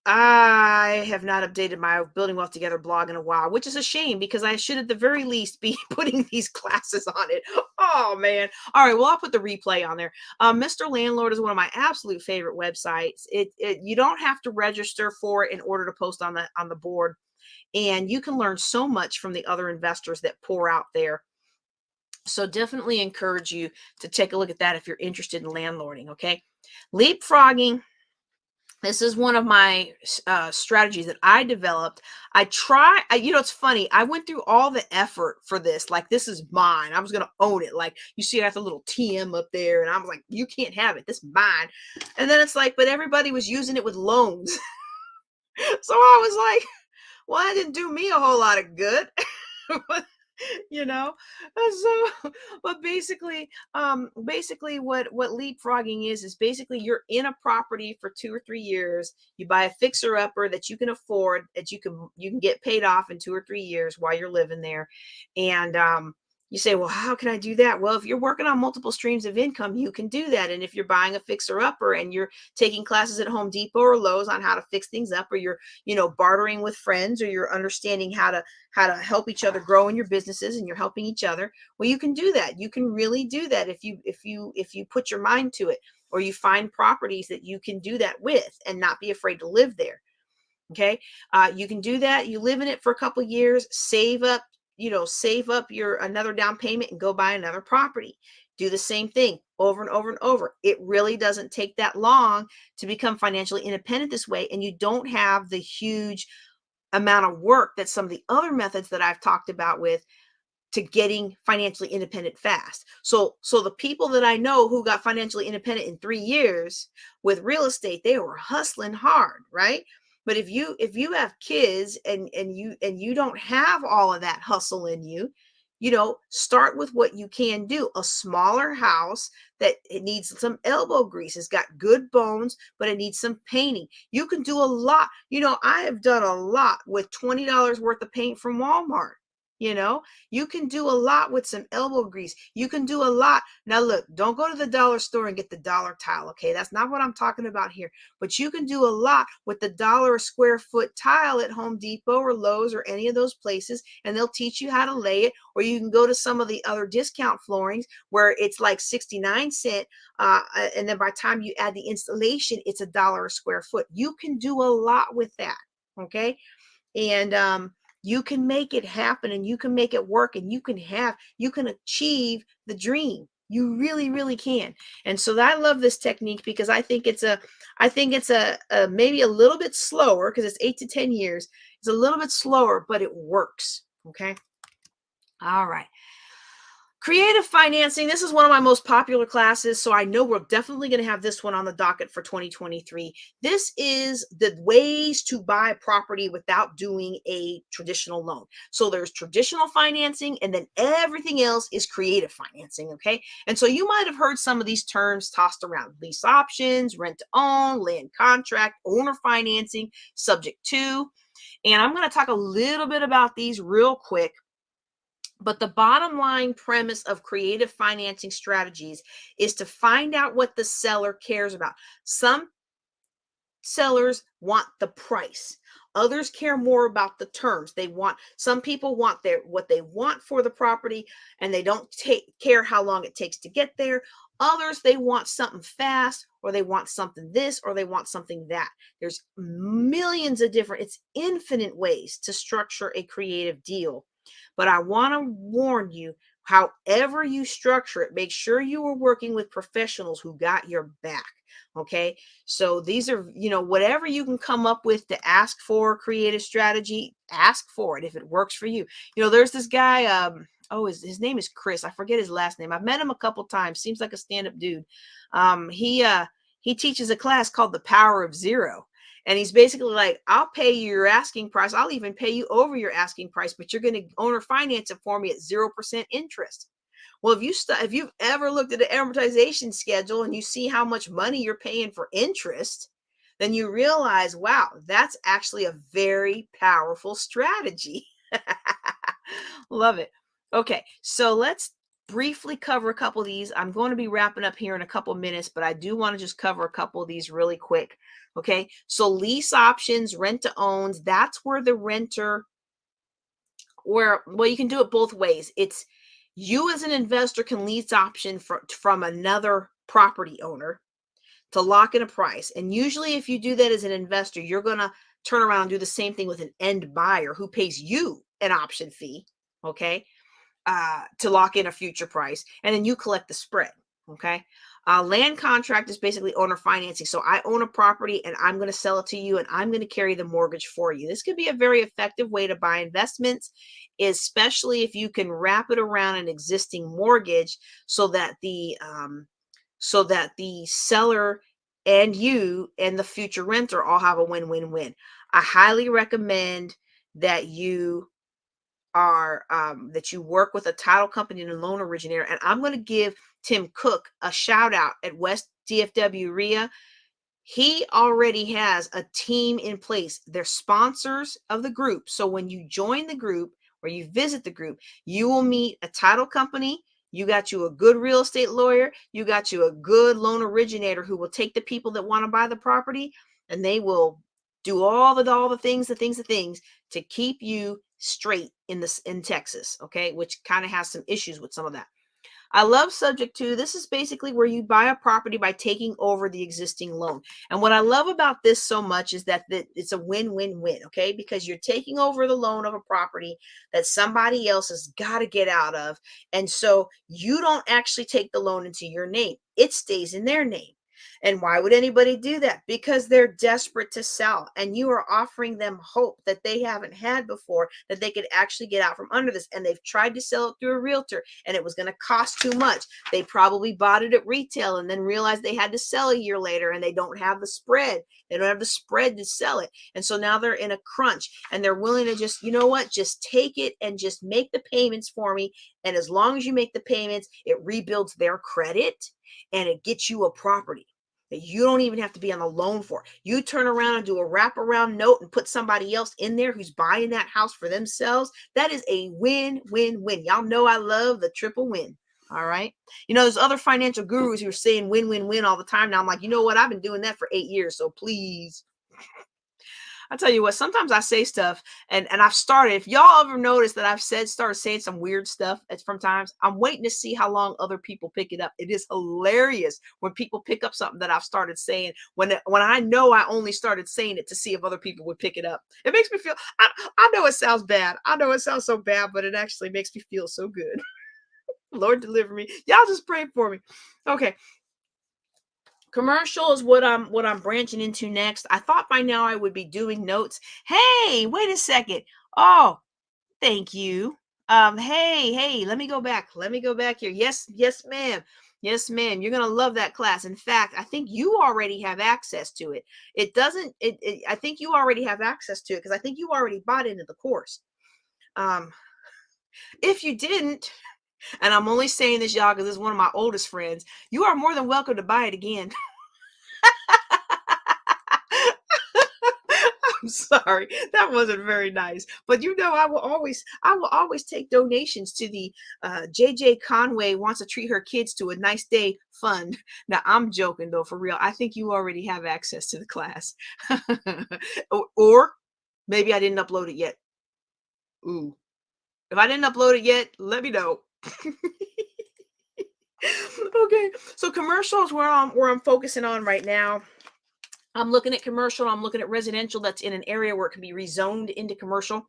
I have not updated my Building Wealth Together blog in a while, which is a shame because I should at the very least be putting these classes on it. Oh man. All right. Well, I'll put the replay on there. Mr. Landlord is one of my absolute favorite websites. You don't have to register for it in order to post on the board. And you can learn so much from the other investors that pour out there. So definitely encourage you to take a look at that if you're interested in landlording. Okay. Leapfrogging. This is one of my strategies that I developed. It's funny. I went through all the effort for this. Like, this is mine. I was going to own it. Like, you see, I have the little TM up there, and I was like, you can't have it. This is mine. And then it's like, but everybody was using it with loans. So I was like, well, that didn't do me a whole lot of good. you know so but basically what leapfrogging is basically you're in a property for 2 or 3 years. You buy a fixer upper that you can afford, that you can get paid off in 2 or 3 years while you're living there. And you say, well, how can I do that? Well, if you're working on multiple streams of income, you can do that. And if you're buying a fixer upper and you're taking classes at Home Depot or Lowe's on how to fix things up, or you're bartering with friends, or you're understanding how to help each other grow in your businesses, and you're helping each other, well, you can do that. You can really do that if you put your mind to it, or you find properties that you can do that with and not be afraid to live there. Okay. You can do that. You live in it for a couple years, save up your another down payment and go buy another property. Do the same thing over and over and over. It really doesn't take that long to become financially independent this way, and you don't have the huge amount of work that some of the other methods that I've talked about with to getting financially independent fast. So the people that I know who got financially independent in 3 years with real estate, they were hustling hard, right? But if you have kids and you don't have all of that hustle in you, start with what you can do. A smaller house that it needs some elbow grease. It's got good bones, but it needs some painting. You can do a lot. I have done a lot with $20 worth of paint from Walmart. You can do a lot with some elbow grease. You can do a lot. Now, look, don't go to the dollar store and get the dollar tile. Okay. That's not what I'm talking about here, but you can do a lot with the $1 a square foot tile at Home Depot or Lowe's or any of those places. And they'll teach you how to lay it. Or you can go to some of the other discount floorings where it's like 69¢. And then by the time you add the installation, it's $1 a square foot. You can do a lot with that. Okay. And, you can make it happen, and you can make it work, and you can achieve the dream. You really, really can. And so I love this technique because I think it's a maybe a little bit slower because it's 8 to 10 years. It's a little bit slower, but it works. Okay. All right. Creative financing, this is one of my most popular classes, so I know we're definitely going to have this one on the docket for 2023. This is the ways to buy property without doing a traditional loan. So there's traditional financing, and then everything else is creative financing, okay? And so you might have heard some of these terms tossed around: lease options, rent to own, land contract, owner financing, subject to. And I'm going to talk a little bit about these real quick. But the bottom line premise of creative financing strategies is to find out what the seller cares about. Some sellers want the price. Others care more about the terms. Some people want what they want for the property, and they don't care how long it takes to get there. Others, they want something fast, or they want something this, or they want something that. There's millions of it's infinite ways to structure a creative deal. But I want to warn you, however you structure it, make sure you are working with professionals who got your back. Okay. So these are, whatever you can come up with to ask for creative strategy, ask for it if it works for you. There's this guy, his name is Chris. I forget his last name. I've met him a couple times. Seems like a stand-up dude. He teaches a class called The Power of Zero. And he's basically like, I'll pay you your asking price. I'll even pay you over your asking price, but you're going to owner finance it for me at 0% interest. Well, if you've ever looked at an amortization schedule and you see how much money you're paying for interest, then you realize, wow, that's actually a very powerful strategy. Love it. Okay, so let's briefly cover a couple of these. I'm going to be wrapping up here in a couple minutes, but I do want to just cover a couple of these really quick. Okay, so lease options, rent to owns, that's where the renter, well, you can do it both ways. It's you as an investor can lease option from another property owner to lock in a price. And usually if you do that as an investor, you're going to turn around and do the same thing with an end buyer who pays you an option fee, okay, to lock in a future price. And then you collect the spread, okay? Land contract is basically owner financing. So I own a property and I'm going to sell it to you and I'm going to carry the mortgage for you. This could be a very effective way to buy investments, especially if you can wrap it around an existing mortgage so that the seller and you and the future renter all have a win-win-win. I highly recommend that you work with a title company and a loan originator. And I'm going to give Tim Cook a shout out at West DFW RIA. He already has a team in place. They're sponsors of the group. So when you join the group or you visit the group, you will meet a title company. You got you a good real estate lawyer. You got you a good loan originator who will take the people that want to buy the property, and they will do all the things to keep you straight in Texas, okay, which kind of has some issues with some of that. I love subject to. This is basically where you buy a property by taking over the existing loan. And what I love about this so much is that it's a win-win-win, okay? Because you're taking over the loan of a property that somebody else has got to get out of. And so you don't actually take the loan into your name. It stays in their name. And why would anybody do that? Because they're desperate to sell, and you are offering them hope that they haven't had before, that they could actually get out from under this. And they've tried to sell it through a realtor and it was going to cost too much. They probably bought it at retail and then realized they had to sell a year later, and they don't have the spread. They don't have the spread to sell it. And so now they're in a crunch and they're willing to just, just take it and just make the payments for me. And as long as you make the payments, it rebuilds their credit and it gets you a property that you don't even have to be on the loan for. You turn around and do a wraparound note and put somebody else in there who's buying that house for themselves. That is a win-win-win. Y'all know I love the triple win. All right. There's other financial gurus who are saying win-win-win all the time. Now I'm like, you know what? I've been doing that for 8 years. So please. I tell you what, sometimes I say stuff and I've started, if y'all ever notice that I've started saying some weird stuff from times, I'm waiting to see how long other people pick it up. It is hilarious when people pick up something that I've started saying when I know I only started saying it to see if other people would pick it up. It makes me feel, I know it sounds bad. I know it sounds so bad, but it actually makes me feel so good. Lord deliver me. Y'all just pray for me. Okay. Commercial is what I'm branching into next. I thought by now I would be doing notes. Hey, wait a second. Oh, thank you. Hey, let me go back. Let me go back here. Yes, ma'am. Yes, ma'am. You're gonna love that class. In fact, I think you already have access to it. It doesn't. I think you already have access to it because I think you already bought into the course. Um, if you didn't, and I'm only saying this, y'all, because this is one of my oldest friends, you are more than welcome to buy it again. I'm sorry. That wasn't very nice. But I will always take donations to the JJ Conway wants to treat her kids to a nice day fund. Now I'm joking though, for real. I think you already have access to the class. or maybe I didn't upload it yet. Ooh. If I didn't upload it yet, let me know. Okay. So commercials where I'm focusing on right now. I'm looking at commercial, I'm looking at residential that's in an area where it can be rezoned into commercial.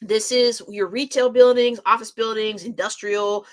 This is your retail buildings, office buildings, industrial,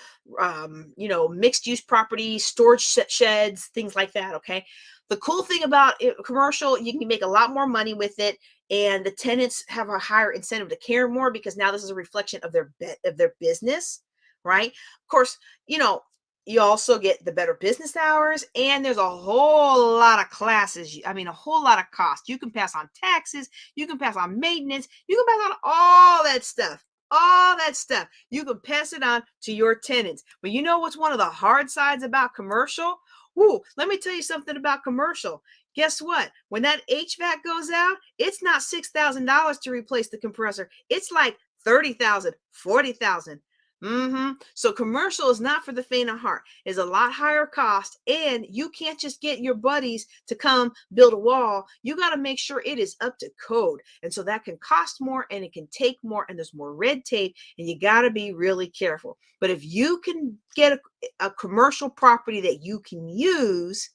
mixed use properties, storage sheds, things like that. Okay. The cool thing about commercial, you can make a lot more money with it, and the tenants have a higher incentive to care more because now this is a reflection of their business, right? Of course, you know you also get the better business hours, and there's a whole lot of classes. I mean, a whole lot of cost. You can pass on taxes, you can pass on maintenance, you can pass on all that stuff. All that stuff. You can pass it on to your tenants. But you know what's one of the hard sides about commercial? Woo, let me tell you something about commercial. Guess what? When that HVAC goes out, it's not $6,000 to replace the compressor. It's like 30,000, 40,000. So commercial is not for the faint of heart. It's a lot higher cost, and you can't just get your buddies to come build a wall. You got to make sure it is up to code, and so that can cost more, and it can take more, and there's more red tape, and you got to be really careful. But if you can get a commercial property that you can use,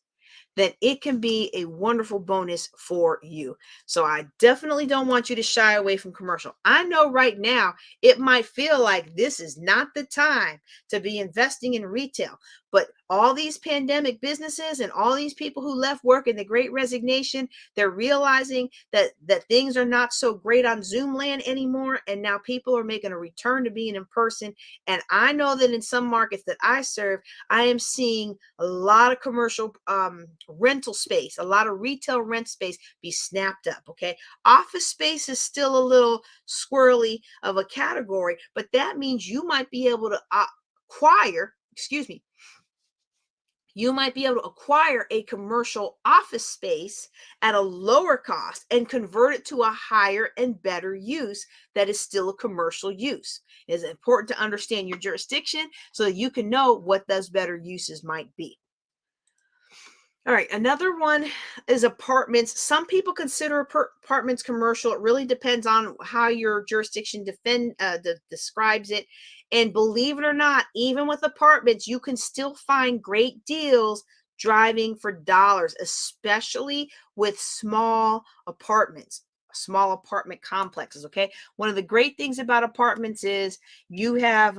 then it can be a wonderful bonus for you. So I definitely don't want you to shy away from commercial. I know right now it might feel like this is not the time to be investing in retail, but all these pandemic businesses and all these people who left work in the great resignation, they're realizing that things are not so great on Zoom land anymore, and now people are making a return to being in person. And I know that in some markets that I serve, I am seeing a lot of commercial rental space, a lot of retail rent space be snapped up. Okay. Office space is still a little squirrely of a category, but that means you might be able to acquire, excuse me, you might be able to acquire a commercial office space at a lower cost and convert it to a higher and better use that is still a commercial use. It is important to understand your jurisdiction so that you can know what those better uses might be. All right, another one is apartments. Some people consider apartments commercial. It really depends on how your jurisdiction describes it. And believe it or not, even with apartments, you can still find great deals driving for dollars, especially with small apartments, small apartment complexes. Okay, one of the great things about apartments is you have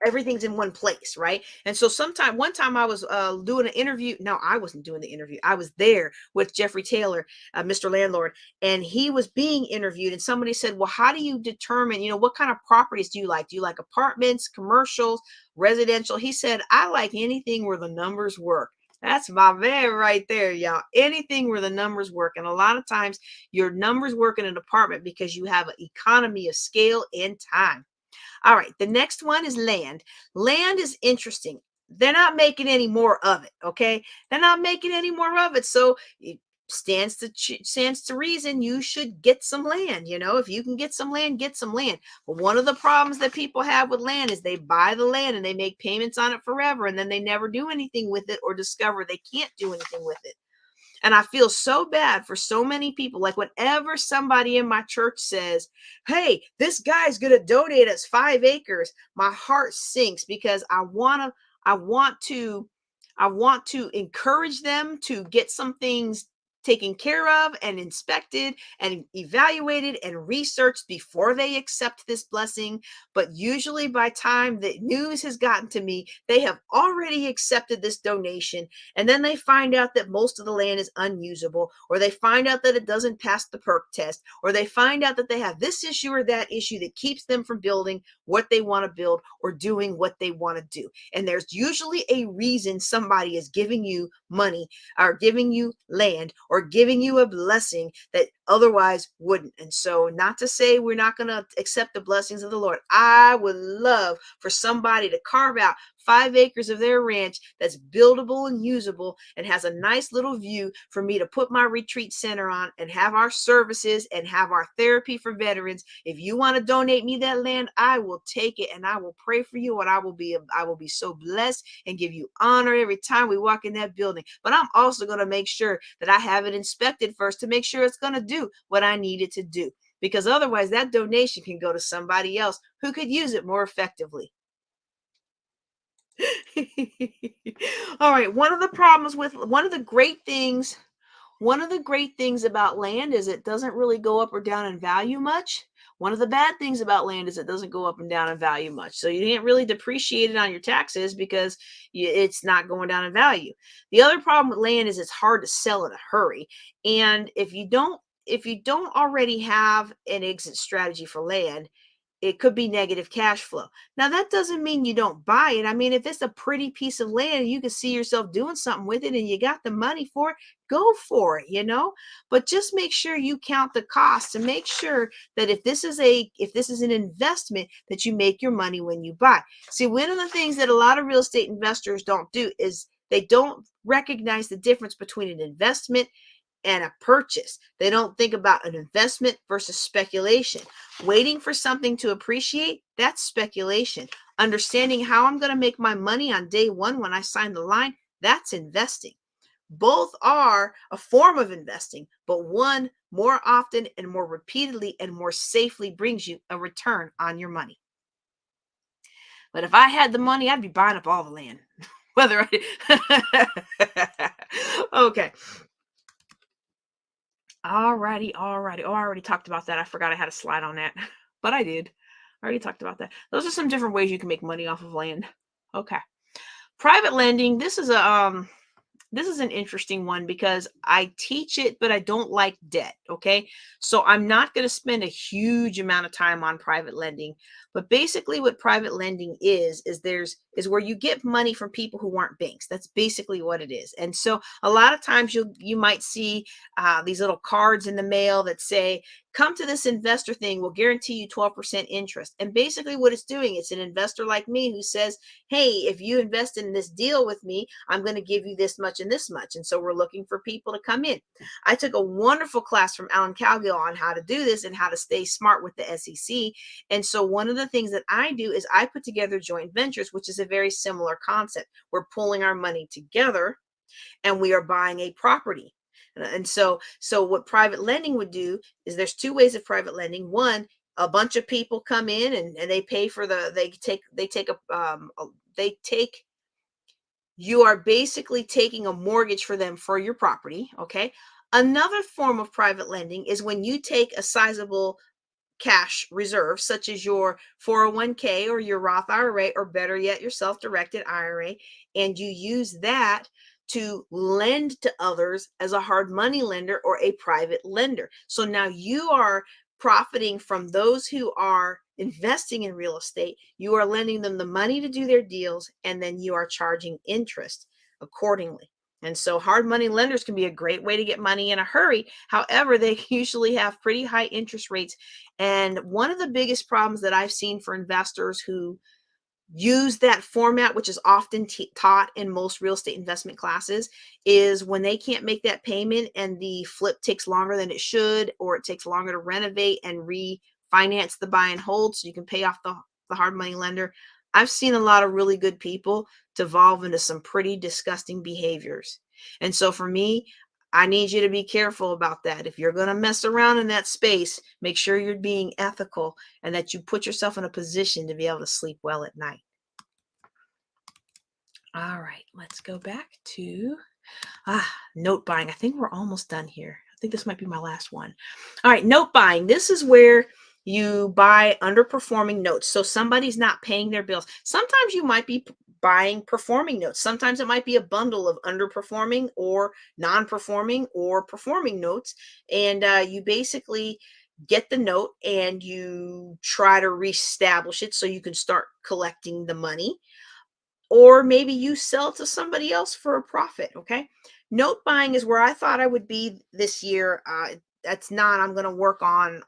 everything's in one place, right? And so one time I was doing an interview. No, I wasn't doing the interview. I was there with Jeffrey Taylor, Mr. Landlord, and he was being interviewed, and somebody said, well, how do you determine, what kind of properties do you like? Do you like apartments, commercials, residential? He said, I like anything where the numbers work. That's my man right there, y'all. Anything where the numbers work. And a lot of times your numbers work in an apartment because you have an economy of scale and time. All right, the next one is land. Land is interesting. They're not making any more of it, okay? They're not making any more of it. So it stands to reason you should get some land. If you can get some land, get some land. But one of the problems that people have with land is they buy the land and they make payments on it forever, and then they never do anything with it or discover they can't do anything with it. And I feel so bad for so many people. Like whenever somebody in my church says, hey, this guy's going to donate us 5 acres, my heart sinks because I want to encourage them to get some things taken care of and inspected and evaluated and researched before they accept this blessing. But usually by time the news has gotten to me, they have already accepted this donation. And then they find out that most of the land is unusable, or they find out that it doesn't pass the perk test, or they find out that they have this issue or that issue that keeps them from building what they want to build or doing what they want to do. And there's usually a reason somebody is giving you money or giving you land or giving you a blessing that otherwise wouldn't. And so, not to say we're not going to accept the blessings of the Lord. I would love for somebody to carve out 5 acres of their ranch that's buildable and usable and has a nice little view for me to put my retreat center on and have our services and have our therapy for veterans. If you want to donate me that land, I will take it and I will pray for you, and I will be so blessed and give you honor every time we walk in that building. But I'm also going to make sure that I have it inspected first to make sure it's going to do what I need it to do, because otherwise that donation can go to somebody else who could use it more effectively. All right. One of the great things about land is it doesn't really go up or down in value much. One of the bad things about land is it doesn't go up and down in value much. So you can't really depreciate it on your taxes because it's not going down in value. The other problem with land is it's hard to sell in a hurry. And if you don't already have an exit strategy for land, it could be negative cash flow. Now, that doesn't mean you don't buy it. I mean, if it's a pretty piece of land and you can see yourself doing something with it and you got the money for it, go for it. But just make sure you count the costs and make sure that if this is an investment, that you make your money when you buy. See, one of the things that a lot of real estate investors don't do is they don't recognize the difference between an investment and a purchase. They don't think about an investment versus speculation. Waiting for something to appreciate, that's speculation. Understanding how I'm going to make my money on day one when I sign the line, that's investing. Both are a form of investing, but one more often and more repeatedly and more safely brings you a return on your money. But if I had the money, I'd be buying up all the land. Whether I okay. Alrighty, alrighty. Oh, I already talked about that. I forgot I had a slide on that, but I did. I already talked about that. Those are some different ways you can make money off of land. Okay. Private lending. This is an interesting one because I teach it, but I don't like debt. Okay. So I'm not going to spend a huge amount of time on private lending. But basically what private lending is where you get money from people who aren't banks. That's basically what it is. And so a lot of times you might see these little cards in the mail that say, come to this investor thing, we'll guarantee you 12% interest. And basically what it's doing, it's an investor like me who says, hey, if you invest in this deal with me, I'm going to give you this much and this much. And so we're looking for people to come in. I took a wonderful class from Alan Cowgill on how to do this and how to stay smart with the SEC. And so one of the things that I do is I put together joint ventures, which is a very similar concept. We're pulling our money together and we are buying a property. And so what private lending would do is there's 2 ways of private lending. One, a bunch of people come in and they pay for you are basically taking a mortgage for them for your property. Okay. Another form of private lending is when you take a sizable cash reserve, such as your 401k or your Roth IRA, or better yet, your self-directed IRA, and you use that to lend to others as a hard money lender or a private lender. So now you are profiting from those who are investing in real estate. You are lending them the money to do their deals, and then you are charging interest accordingly. And so hard money lenders can be a great way to get money in a hurry. However, they usually have pretty high interest rates. And one of the biggest problems that I've seen for investors who use that format, which is often taught in most real estate investment classes, is when they can't make that payment and the flip takes longer than it should, or it takes longer to renovate and refinance the buy and hold so you can pay off the hard money lender. I've seen a lot of really good people devolve into some pretty disgusting behaviors. And so for me, I need you to be careful about that. If you're going to mess around in that space, make sure you're being ethical and that you put yourself in a position to be able to sleep well at night. All right, let's go back to Note buying. I think we're almost done here. I think this might be my last one. All right, note buying. This is where you buy underperforming notes. So somebody's not paying their bills. Sometimes you might be buying performing notes. Sometimes it might be a bundle of underperforming or non-performing or performing notes. And you basically get the note and you try to reestablish it so you can start collecting the money, or maybe you sell to somebody else for a profit. Okay. Note buying is where I thought I would be this year. That's not, I'm going to work on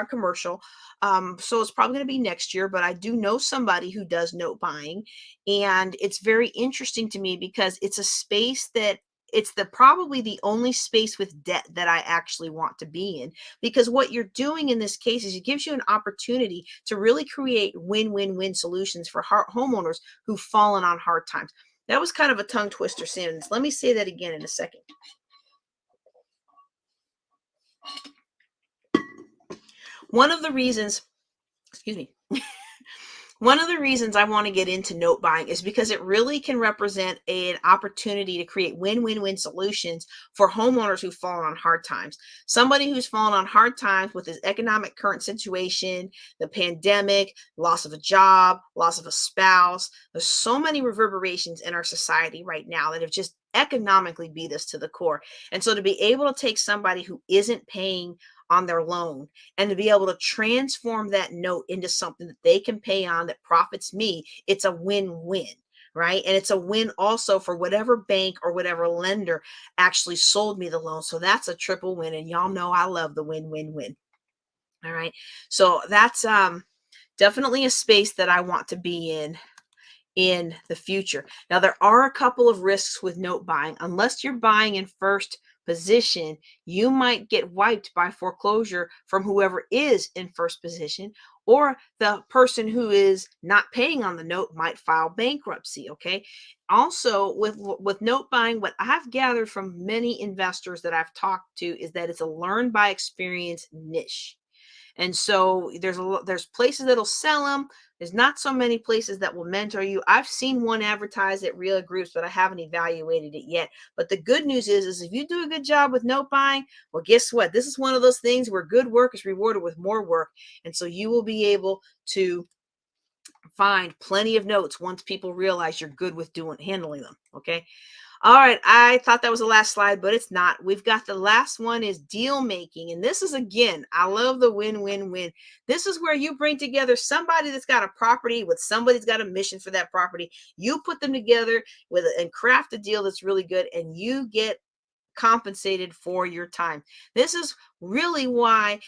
commercial. So it's probably going to be next year, but I do know somebody who does note buying, and it's very interesting to me because it's a space that it's the probably the only space with debt that I actually want to be in, because what you're doing in this case is it gives you an opportunity to really create win-win-win solutions for homeowners who've fallen on hard times. That was kind of a tongue twister sentence. Let me say that again in a second. One of the reasons, excuse me, one of the reasons I want to get into note buying is because it really can represent an opportunity to create win-win-win solutions for homeowners who've fallen on hard times. Somebody who's fallen on hard times with his economic current situation, the pandemic, loss of a job, loss of a spouse. There's so many reverberations in our society right now that have just economically beat us to the core. And so to be able to take somebody who isn't paying on their loan and to be able to transform that note into something that they can pay on that profits me, it's a win-win, right? And it's a win also for whatever bank or whatever lender actually sold me the loan. So that's a triple win. And y'all know I love the win-win-win. All right. So that's definitely a space that I want to be in the future. Now, there are a couple of risks with note buying. Unless you're buying in first position, you might get wiped by foreclosure from whoever is in first position, or the person who is not paying on the note might file bankruptcy. Okay. Also, with note buying, what I've gathered from many investors that I've talked to is that it's a learn by experience niche. And so there's places that'll sell them. There's not so many places that will mentor you. I've seen one advertised at Real Groups, but I haven't evaluated it yet. But the good news is if you do a good job with note buying, well, guess what? This is one of those things where good work is rewarded with more work. And so you will be able to find plenty of notes once people realize you're good with handling them. Okay. All right, I thought that was the last slide, but it's not. We've got the last one is deal making. And this is, again, I love the win-win-win. This is where you bring together somebody that's got a property with somebody that's got a mission for that property. You put them together and craft a deal that's really good, and you get compensated for your time. This is really why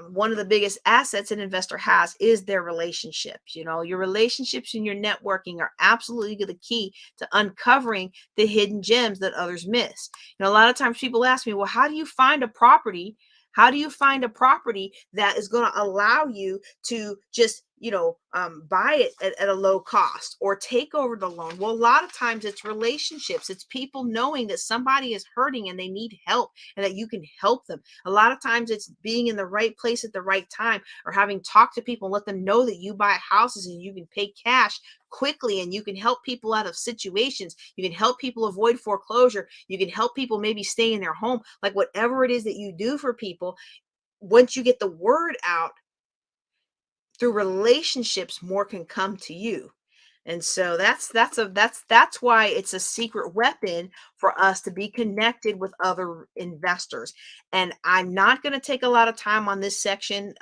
one of the biggest assets an investor has is their relationships. You know, your relationships and your networking are absolutely the key to uncovering the hidden gems that others miss. You know, a lot of times people ask me, well, how do you find a property? How do you find a property that is going to allow you to just, buy it at a low cost or take over the loan? Well, a lot of times it's relationships. It's people knowing that somebody is hurting and they need help and that you can help them. A lot of times it's being in the right place at the right time, or having talked to people and let them know that you buy houses and you can pay cash quickly and you can help people out of situations. You can help people avoid foreclosure. You can help people maybe stay in their home. Like whatever it is that you do for people, once you get the word out through relationships, more can come to you. And so that's why it's a secret weapon for us to be connected with other investors. And I'm not going to take a lot of time on this section,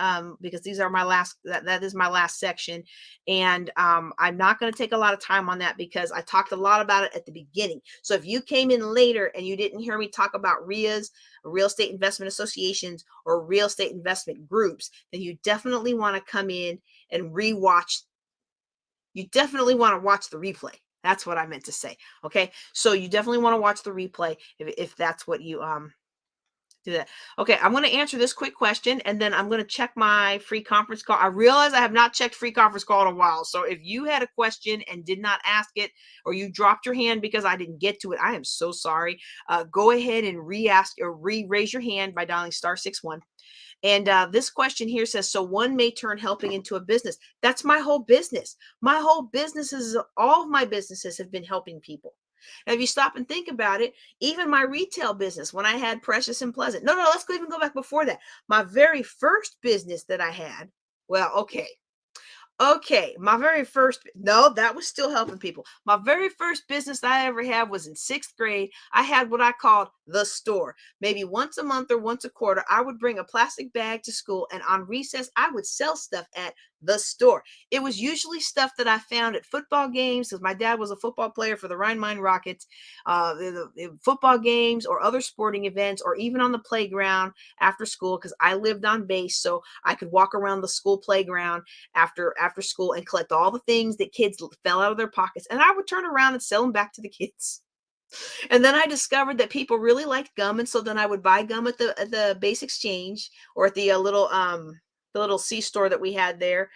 because these are my last that is my last section. And I'm not going to take a lot of time on that because I talked a lot about it at the beginning. So if you came in later and you didn't hear me talk about RIAs, real estate investment associations, or real estate investment groups, then you definitely want to come in and rewatch. You definitely want to watch the replay. That's what I meant to say. Okay. So you definitely want to watch the replay if that's what you do that. Okay. I'm going to answer this quick question and then I'm going to check my free conference call. I realize I have not checked free conference call in a while. So if you had a question and did not ask it, or you dropped your hand because I didn't get to it, I am so sorry. Go ahead and re-ask or re-raise your hand by dialing *61. And this question here says, so one may turn helping into a business. That's my whole business. My whole business is, all of my businesses have been helping people. Now, if you stop and think about it, even my retail business, when I had Precious and Pleasant, no, let's go even go back before that. My very first business that I had, well, okay, my very first, no, that was still helping people. My very first business I ever had was in sixth grade. I had what I called the store. Maybe once a month or once a quarter, I would bring a plastic bag to school, and on recess, I would sell stuff at the store. It was usually stuff that I found at football games, because my dad was a football player for the Rhine-Main Rockets, the football games or other sporting events, or even on the playground after school, because I lived on base, so I could walk around the school playground after school and collect all the things that kids fell out of their pockets, and I would turn around and sell them back to the kids. And then I discovered that people really liked gum, and so then I would buy gum at the Base Exchange, or at the little C store that we had there.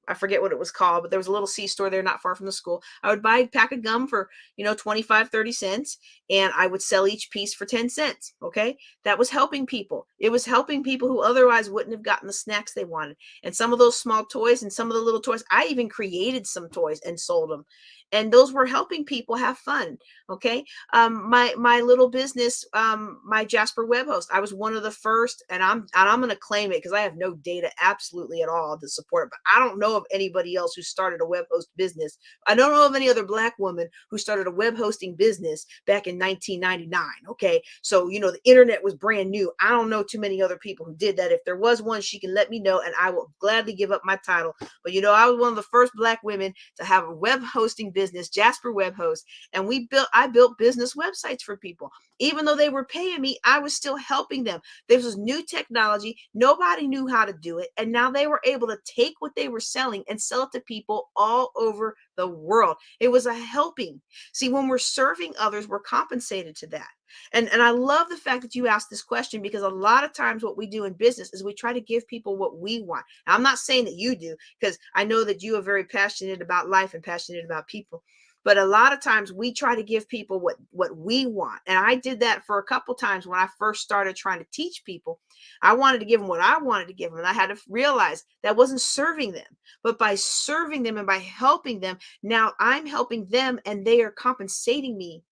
I forget what it was called, but there was a little C store there not far from the school. I would buy a pack of gum for, 25, 30 cents, and I would sell each piece for 10 cents. Okay. That was helping people. It was helping people who otherwise wouldn't have gotten the snacks they wanted. And some of those small toys and some of the little toys, I even created some toys and sold them. And those were helping people have fun. Okay. My little business, my Jasper web host, I was one of the first, and I'm going to claim it because I have no data absolutely at all to support it, but I don't know of anybody else who started a web host business. I don't know of any other Black woman who started a web hosting business back in 1999. Okay. So, the internet was brand new. I don't know too many other people who did that. If there was one, she can let me know and I will gladly give up my title. But, I was one of the first Black women to have a web hosting business, Jasper Web Host. And I built business websites for people. Even though they were paying me, I was still helping them. This was new technology. Nobody knew how to do it. And now they were able to take what they were selling and sell it to people all over the world. It was a helping. See, when we're serving others, we're compensated to that. And I love the fact that you asked this question, because a lot of times what we do in business is we try to give people what we want. Now, I'm not saying that you do, because I know that you are very passionate about life and passionate about people. But a lot of times we try to give people what we want. And I did that for a couple times when I first started trying to teach people. I wanted to give them what I wanted to give them. And I had to realize that wasn't serving them. But by serving them and by helping them, now I'm helping them and they are compensating me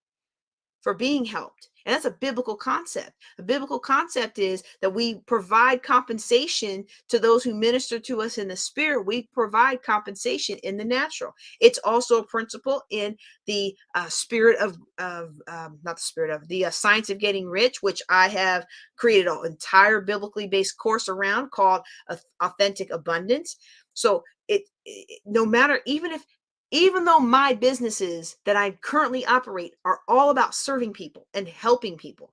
for being helped. And that's a biblical concept. The biblical concept is that we provide compensation to those who minister to us in the spirit. We provide compensation in the natural. It's also a principle in the spirit of not the spirit of the science of getting rich, which I have created an entire biblically based course around called Authentic Abundance. So no matter, even though my businesses that I currently operate are all about serving people and helping people,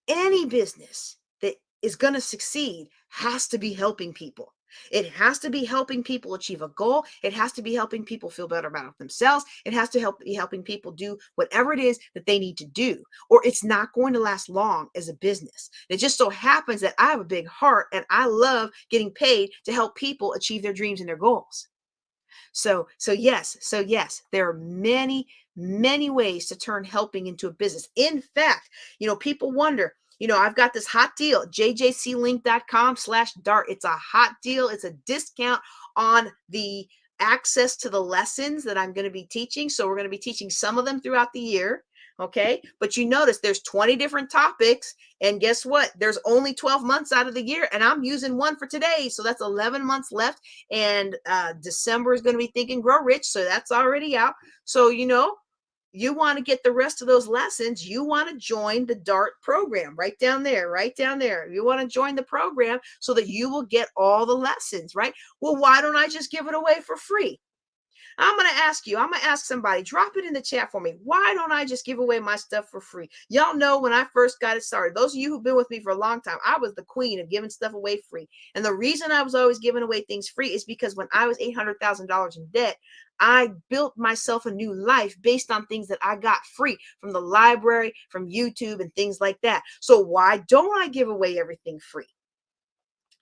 any business that is going to succeed has to be helping people. It has to be helping people achieve a goal. It has to be helping people feel better about themselves. It has to be helping people do whatever it is that they need to do, or it's not going to last long as a business. It just so happens that I have a big heart and I love getting paid to help people achieve their dreams and their goals. So yes, there are many, many ways to turn helping into a business. In fact, people wonder, I've got this hot deal, jjclink.com/dart. It's a hot deal. It's a discount on the access to the lessons that I'm going to be teaching. So we're going to be teaching some of them throughout the year. Okay. But you notice there's 20 different topics. And guess what? There's only 12 months out of the year. And I'm using one for today. So that's 11 months left. And December is going to be Think and Grow Rich. So that's already out. So, you want to get the rest of those lessons, you want to join the DART program right down there. You want to join the program so that you will get all the lessons, right? Well, why don't I just give it away for free? I'm going to ask somebody, drop it in the chat for me. Why don't I just give away my stuff for free? Y'all know when I first got it started, those of you who've been with me for a long time, I was the queen of giving stuff away free. And the reason I was always giving away things free is because when I was $800,000 in debt, I built myself a new life based on things that I got free from the library, from YouTube, and things like that. So why don't I give away everything free?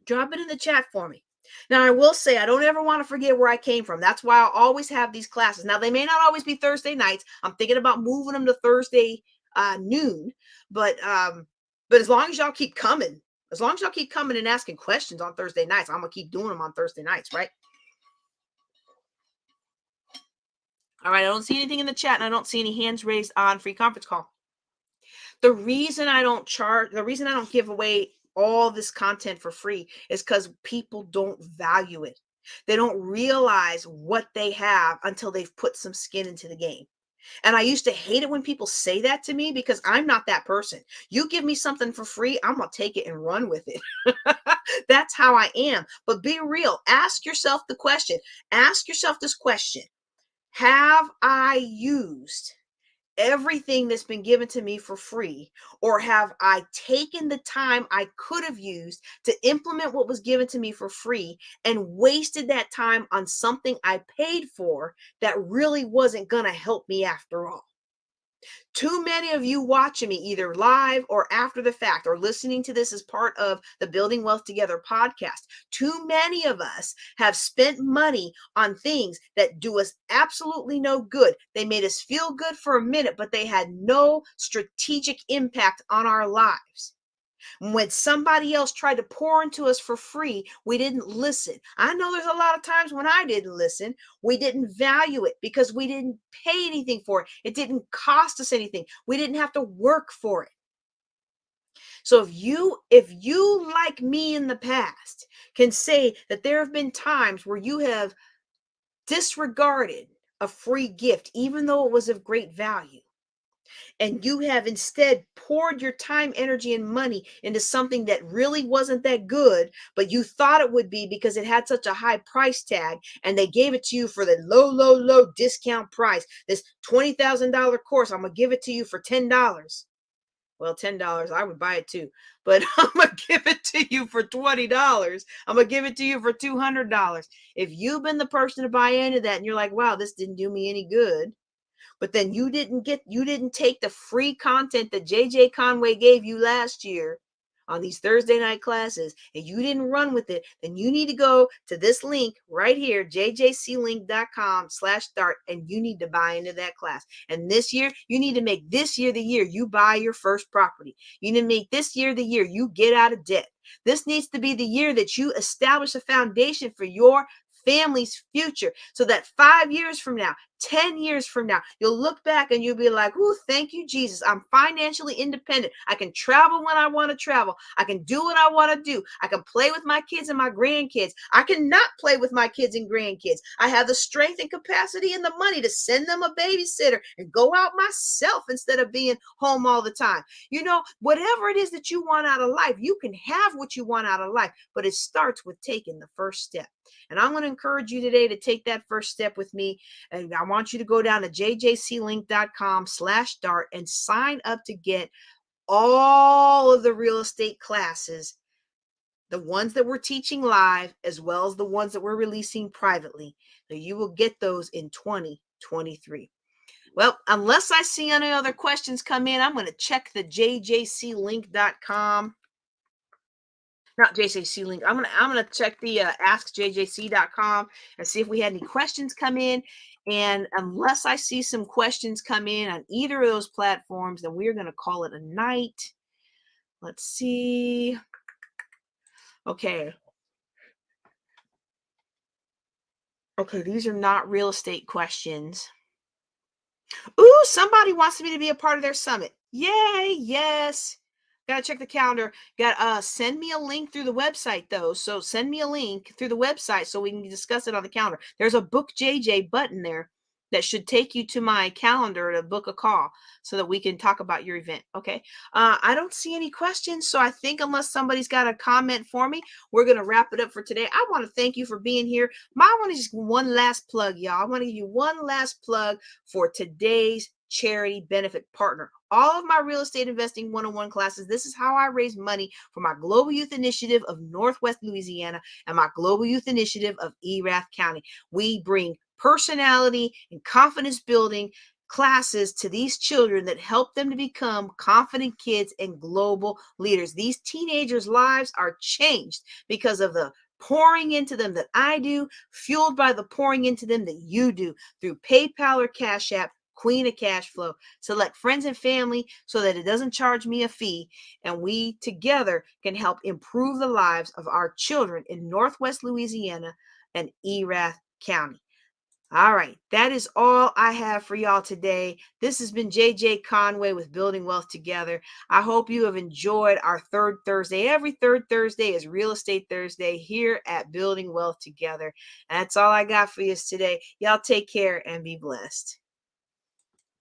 Drop it in the chat for me. Now, I will say, I don't ever want to forget where I came from. That's why I always have these classes. Now, they may not always be Thursday nights. I'm thinking about moving them to Thursday noon. But as long as y'all keep coming, and asking questions on Thursday nights, I'm going to keep doing them on Thursday nights, right? All right, I don't see anything in the chat and I don't see any hands raised on free conference call. The reason I don't give away all this content for free is because people don't value it. They don't realize what they have until they've put some skin into the game. And I used to hate it when people say that to me because I'm not that person. You give me something for free, I'm going to take it and run with it. That's how I am. But be real. Ask yourself the question. Ask yourself this question. Have I used everything that's been given to me for free, or have I taken the time I could have used to implement what was given to me for free and wasted that time on something I paid for that really wasn't going to help me after all? Too many of you watching me either live or after the fact or listening to this as part of the Building Wealth Together podcast. Too many of us have spent money on things that do us absolutely no good. They made us feel good for a minute, but they had no strategic impact on our lives. When somebody else tried to pour into us for free, we didn't listen. I know there's a lot of times when I didn't listen. We didn't value it because we didn't pay anything for it. It didn't cost us anything. We didn't have to work for it. So if you like me in the past can say that there have been times where you have disregarded a free gift, even though it was of great value, and you have instead poured your time, energy, and money into something that really wasn't that good, but you thought it would be because it had such a high price tag, and they gave it to you for the low, low, low discount price. This $20,000 course, I'm going to give it to you for $10. Well, $10, I would buy it too, but I'm going to give it to you for $20. I'm going to give it to you for $200. If you've been the person to buy into that and you're like, wow, this didn't do me any good, but then you didn't take the free content that JJ Conway gave you last year on these Thursday night classes, and you didn't run with it, then you need to go to this link right here, jjclink.com/start, and you need to buy into that class. And this year, you need to make this year the year you buy your first property. You need to make this year the year you get out of debt. This needs to be the year that you establish a foundation for your family's future, so that 5 years from now, 10 years from now, you'll look back and you'll be like, "Ooh, thank you, Jesus. I'm financially independent. I can travel when I want to travel. I can do what I want to do. I can play with my kids and my grandkids. I cannot play with my kids and grandkids. I have the strength and capacity and the money to send them a babysitter and go out myself instead of being home all the time." You know, whatever it is that you want out of life, you can have what you want out of life, but it starts with taking the first step. And I'm going to encourage you today to take that first step with me. And I want you to go down to jjclink.com/start and sign up to get all of the real estate classes, the ones that we're teaching live, as well as the ones that we're releasing privately. So you will get those in 2023. Well, unless I see any other questions come in, I'm going to check the jjclink.com. Not JJC Link. I'm gonna check the askjjc.com and see if we had any questions come in. And unless I see some questions come in on either of those platforms, then we're gonna call it a night. Let's see. Okay. Okay, these are not real estate questions. Ooh, somebody wants me to be a part of their summit. Yay, yes. Gotta check the calendar. Got send me a link through the website though. So send me a link through the website so we can discuss it on the calendar. There's a book JJ button there that should take you to my calendar to book a call so that we can talk about your event. Okay. I don't see any questions. So I think unless somebody's got a comment for me, we're gonna wrap it up for today. I want to thank you for being here. I want to just one last plug, y'all. I want to give you one last plug for today's charity benefit partner. All of my real estate investing 101 classes. This is how I raise money for my Global Youth Initiative of Northwest Louisiana and my Global Youth Initiative of Erath County. We bring personality and confidence building classes to these children that help them to become confident kids and global leaders. These teenagers' lives are changed because of the pouring into them that I do, fueled by the pouring into them that you do through PayPal or Cash App, Queen of Cash Flow. Select friends and family so that it doesn't charge me a fee, and we together can help improve the lives of our children in Northwest Louisiana and Erath County. All right, that is all I have for y'all today. This has been JJ Conway with Building Wealth Together. I hope you have enjoyed our third Thursday. Every third Thursday is Real Estate Thursday here at Building Wealth Together. And that's all I got for you today. Y'all take care and be blessed.